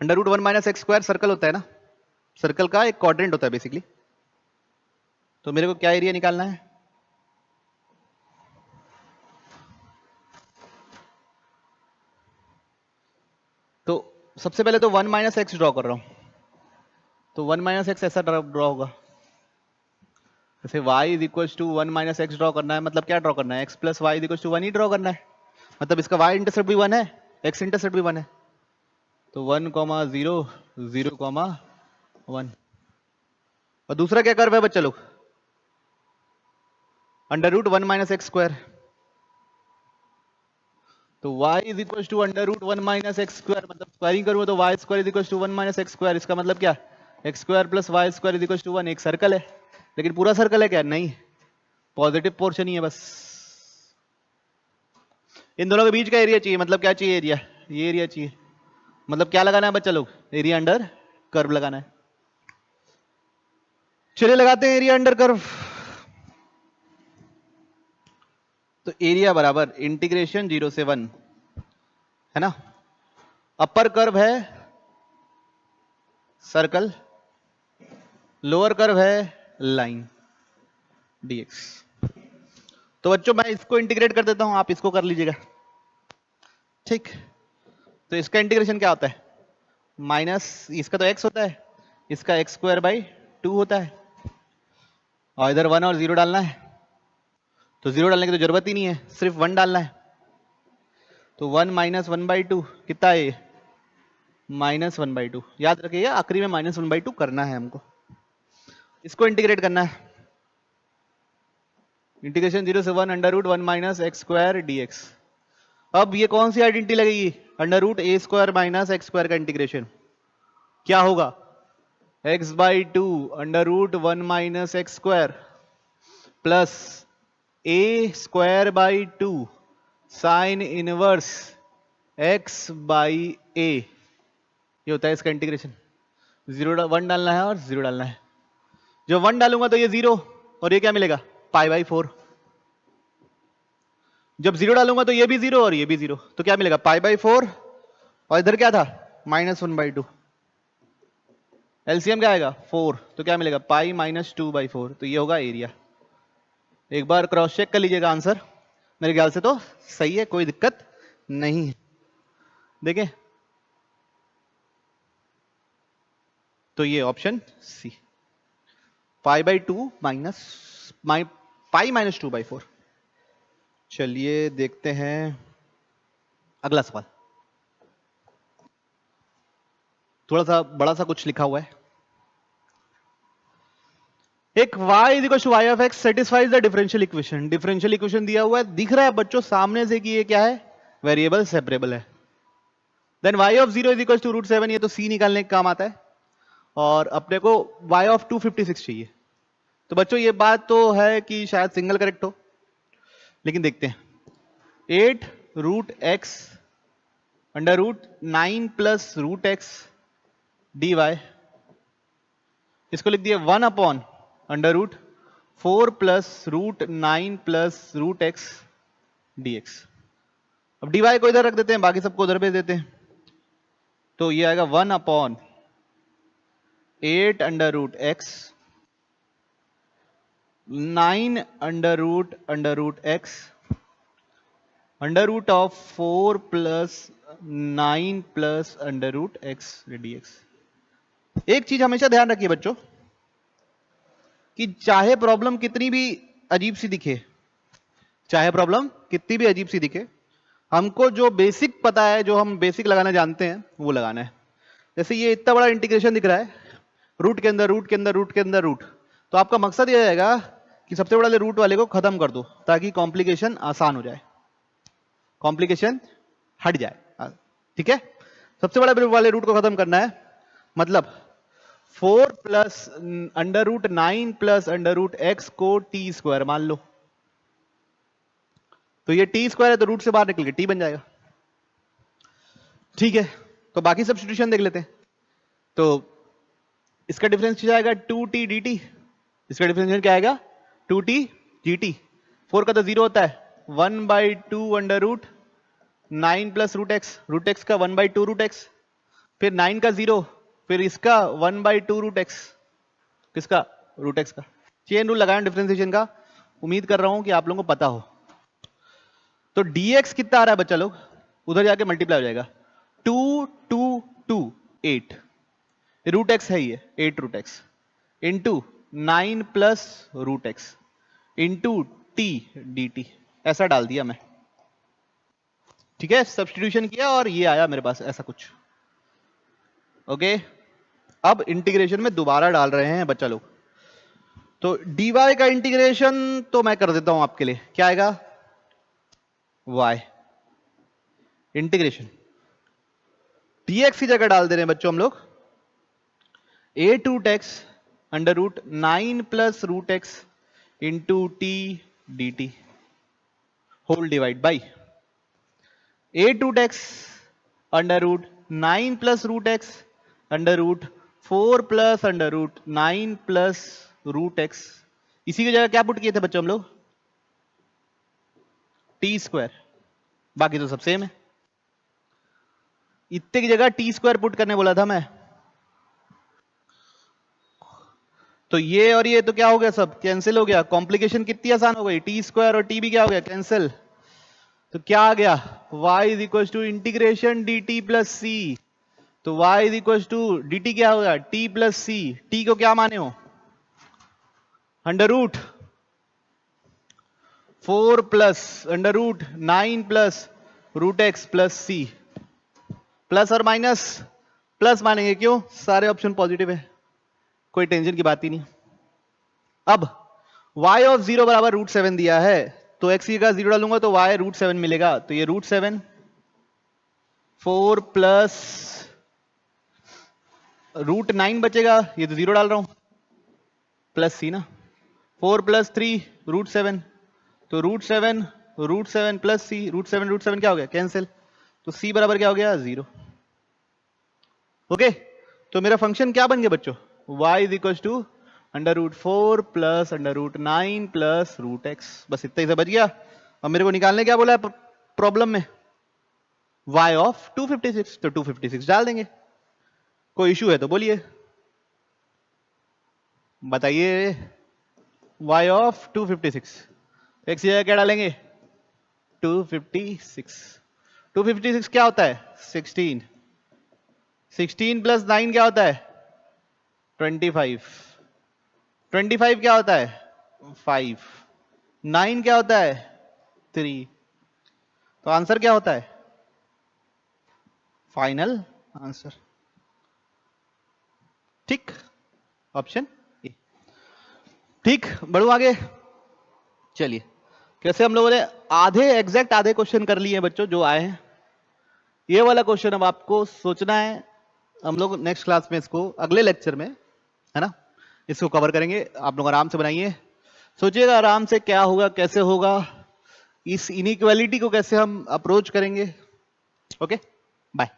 √1 - x² सर्कल होता है ना, सर्कल का एक क्वाड्रेंट होता है बेसिकली, तो मेरे को क्या एरिया निकालना है, सबसे पहले तो 1 माइनस एक्स ड्रॉ कर रहा हूं, तो 1 माइनस एक्स ऐसा ड्रॉ होगा, जैसे y is equal to 1 minus x draw करना है, मतलब क्या ड्रॉ करना है, x plus y is equal to 1 ही ड्रॉ करना है, मतलब इसका y इंटरसेप्ट भी 1 है, x इंटरसेप्ट भी 1 है, तो 1, 0, 0, 1। और दूसरा क्या कर्व है बच्चा लोग, under root 1 minus x square, तो y is equal to under root 1 minus x square, मतलब स्क्वायरिंग करूंगा तो y square is equal to 1 minus x square, इसका मतलब क्या, x square plus y square is equal to 1। एक circle है, लेकिन पूरा सर्कल है क्या, नहीं, पॉजिटिव पोर्शन ही है बस। इन दोनों के बीच का एरिया चाहिए, मतलब क्या चाहिए, एरिया, ये एरिया चाहिए, मतलब क्या लगाना है बच्चा लोग, एरिया अंडर कर्व लगाना है। चलिए लगाते हैं एरिया अंडर कर्व, तो एरिया बराबर इंटीग्रेशन 0 से 1 है ना, अपर कर्व है सर्कल, लोअर कर्व है लाइन dx। तो बच्चों मैं इसको इंटीग्रेट कर देता हूं, आप इसको कर लीजिएगा, ठीक। तो इसका इंटीग्रेशन क्या होता है, माइनस, इसका तो x होता है, इसका x स्क्वायर बाई 2 होता है, और इधर 1 और 0 डालना है, तो 0 डालने की तो जरूरत ही नहीं है, सिर्फ 1 डालना है, तो 1 माइनस 1/2 कितना है, -1/2। याद रखिएगा आखिरी में -1/2 करना है हमको, इसको इंटीग्रेट करना है, इंटीग्रेशन 0 से 1 under root 1 minus x square dx। अब ये कौन सी आइडेंटिटी लगेगी, under root a square minus x square का इंटीग्रेशन क्या होगा, x/2 under root 1 minus x square plus a square by 2 sine inverse x/a, ये होता है इसका इंटीग्रेशन। 1 डालना है और 0 डालना है, जब 1 डालूंगा तो ये 0 और ये क्या मिलेगा, π/4, जब 0 डालूंगा तो ये भी 0 और ये भी 0, तो क्या मिलेगा, π/4, और इधर क्या था, -1/2, एलसीएम क्या आएगा 4, तो क्या मिलेगा पाई -2/4, तो ये होगा एरिया। एक बार क्रॉस चेक कर लीजिएगा आंसर, मेरे ख्याल से तो सही है, कोई दिक्कत नहीं है, देखें, तो ये ऑप्शन सी, π/2 पाई -2/4। चलिए देखते हैं अगला सवाल, थोड़ा सा बड़ा सा कुछ लिखा हुआ है, एक y is equal to y of x satisfies the differential equation. Differential equation दिया हुआ है, दिख रहा है बच्चों सामने से कि ये क्या है, वेरिएबल सेपरेबल है। Then y of 0 is equal to √7, ये तो c निकालने का काम आता है, और अपने को y ऑफ 256 चाहिए। तो बच्चों ये बात तो है कि शायद सिंगल करेक्ट हो, लेकिन देखते हैं, 8√x under root 9 plus √x dy, इसको लिख दिया 1 upon under root 4 plus √9 plus √x dx। अब dy को इधर रख देते हैं, बाकी सबको उधर भेज देते हैं, तो ये आएगा 1 upon 8 under root x 9 under root x under root of 4 plus 9 plus under root x dx। एक चीज हमेशा ध्यान रखिए बच्चों कि चाहे प्रॉब्लम कितनी भी अजीब सी दिखे, चाहे प्रॉब्लम कितनी भी अजीब सी दिखे, हमको जो बेसिक पता है, जो हम बेसिक लगाना जानते हैं वो लगाना है। जैसे ये इतना बड़ा इंटीग्रेशन दिख रहा है, रूट के अंदर रूट के अंदर रूट के अंदर रूट, तो आपका मकसद ये रहेगा कि सबसे बड़ा रूट वाले को खत्म कर दो ताकि कॉम्प्लिकेशन आसान हो जाए, कॉम्प्लिकेशन हट जाए, ठीक है। सबसे बड़ा वाले रूट को खत्म करना है, मतलब 4 plus under root 9 plus under root x को टी स्क्वायर मान लो, तो ये टी स्क्वायर है तो रूट से बाहर निकल के टी बन जाएगा, ठीक है। तो बाकी सब्स्टिट्यूशन देख लेते हैं, तो इसका डिफरेंस क्या आएगा 2t dt, इसका डिफरेंशियल क्या आएगा 2t dt, 4 का तो 0 होता है, 1/2 अंडर रूट 9 प्लस √x का 1/2 √x, फिर 9 का 0, फिर इसका 1/2 √x, किसका √x का। चेन रूल लगाएं डिफरेंशिएशन का, उम्मीद कर रहा हूं कि आप लोगों को पता हो। तो dx कितना आ रहा है बच्चा लोग, उधर जाके मल्टीप्लाई हो जाएगा, 2 2 2 8 रूट एक्स है ये 8 root x into 9 plus root x into t d t, ऐसा डाल दिया मैं। ठीक है, सब्स्टिट्यूशन किया और ये आया मेरे पास ऐसा कुछ। ओके, अब इंटीग्रेशन में दोबारा डाल रहे हैं बच्चा लोग। तो dy का इंटीग्रेशन तो मैं कर देता हूं आपके लिए, क्या आएगा y इंटीग्रेशन dx की जगह डाल दे रहे हैं बच्चों हम लोग a root x under root 9 plus root x into t d t whole divide by a root x under root 9 plus root x under root 4 plus under root 9 plus root x, इसी की जगह क्या put किए थे बच्चों हम लोग T square, बाकी तो सब सेम है। इतने की जगह टी स्क्वायर पुट करने बोला था मैं, तो ये और ये तो क्या हो गया, सब कैंसिल हो गया। कॉम्प्लिकेशन कितनी आसान हो गई, टी स्क्वायर और टी भी क्या हो गया कैंसिल। तो क्या आ गया y is equal to integration d t plus C. तो y is equal to d t क्या होगा t प्लस सी, टी को क्या माने हो under root 4 plus under root 9 plus root x plus C, plus और माइनस प्लस मानेंगे, क्यों सारे ऑप्शन पॉजिटिव है, कोई टेंशन की बात ही नहीं। अब y ऑफ 0 बराबर रूट 7 दिया है, तो x की जगह 0 डालूंगा तो y रूट 7 मिलेगा, तो ये रूट 7 4 प्लस रूट 9 बचेगा, ये तो 0 डाल रहा हूं प्लस सी ना, 4 प्लस 3 रूट 7, तो रूट 7 प्लस सी, रूट 7 क्या हो गया कैंसिल, तो सी बराबर क्या हो गया 0। ओके, तो मेरा फंक्शन क्या बन गया बच्चों y is equal to under root 4 plus under root 9 plus root x, बस इतना ही से बच गया। अब मेरे को निकालने क्या बोला है प्रॉब्लम में y ऑफ 256, तो 256 डाल देंगे। कोई इशू है तो बोलिए बताइए। y ऑफ 256 x जगह क्या डालेंगे 256, 256 क्या होता है 16, 16 प्लस 9 क्या होता है 25, 25 क्या होता है 5, 9 क्या होता है 3, तो आंसर क्या होता है फाइनल आंसर। ठीक, ऑप्शन ए। ठीक, बढ़ो आगे। चलिए, कैसे हम लोगों ने आधे एग्जैक्ट आधे क्वेश्चन कर लिए हैं बच्चों जो आए हैं। ये वाला क्वेश्चन अब आपको सोचना है, हम लोग नेक्स्ट क्लास में इसको अगले लेक्चर में है ना इसको कवर करेंगे। आप लोग आराम से बनाइए, सोचिएगा आराम से क्या होगा कैसे होगा, इस इनइक्वालिटी को कैसे हम अप्रोच करेंगे। Okay, bye.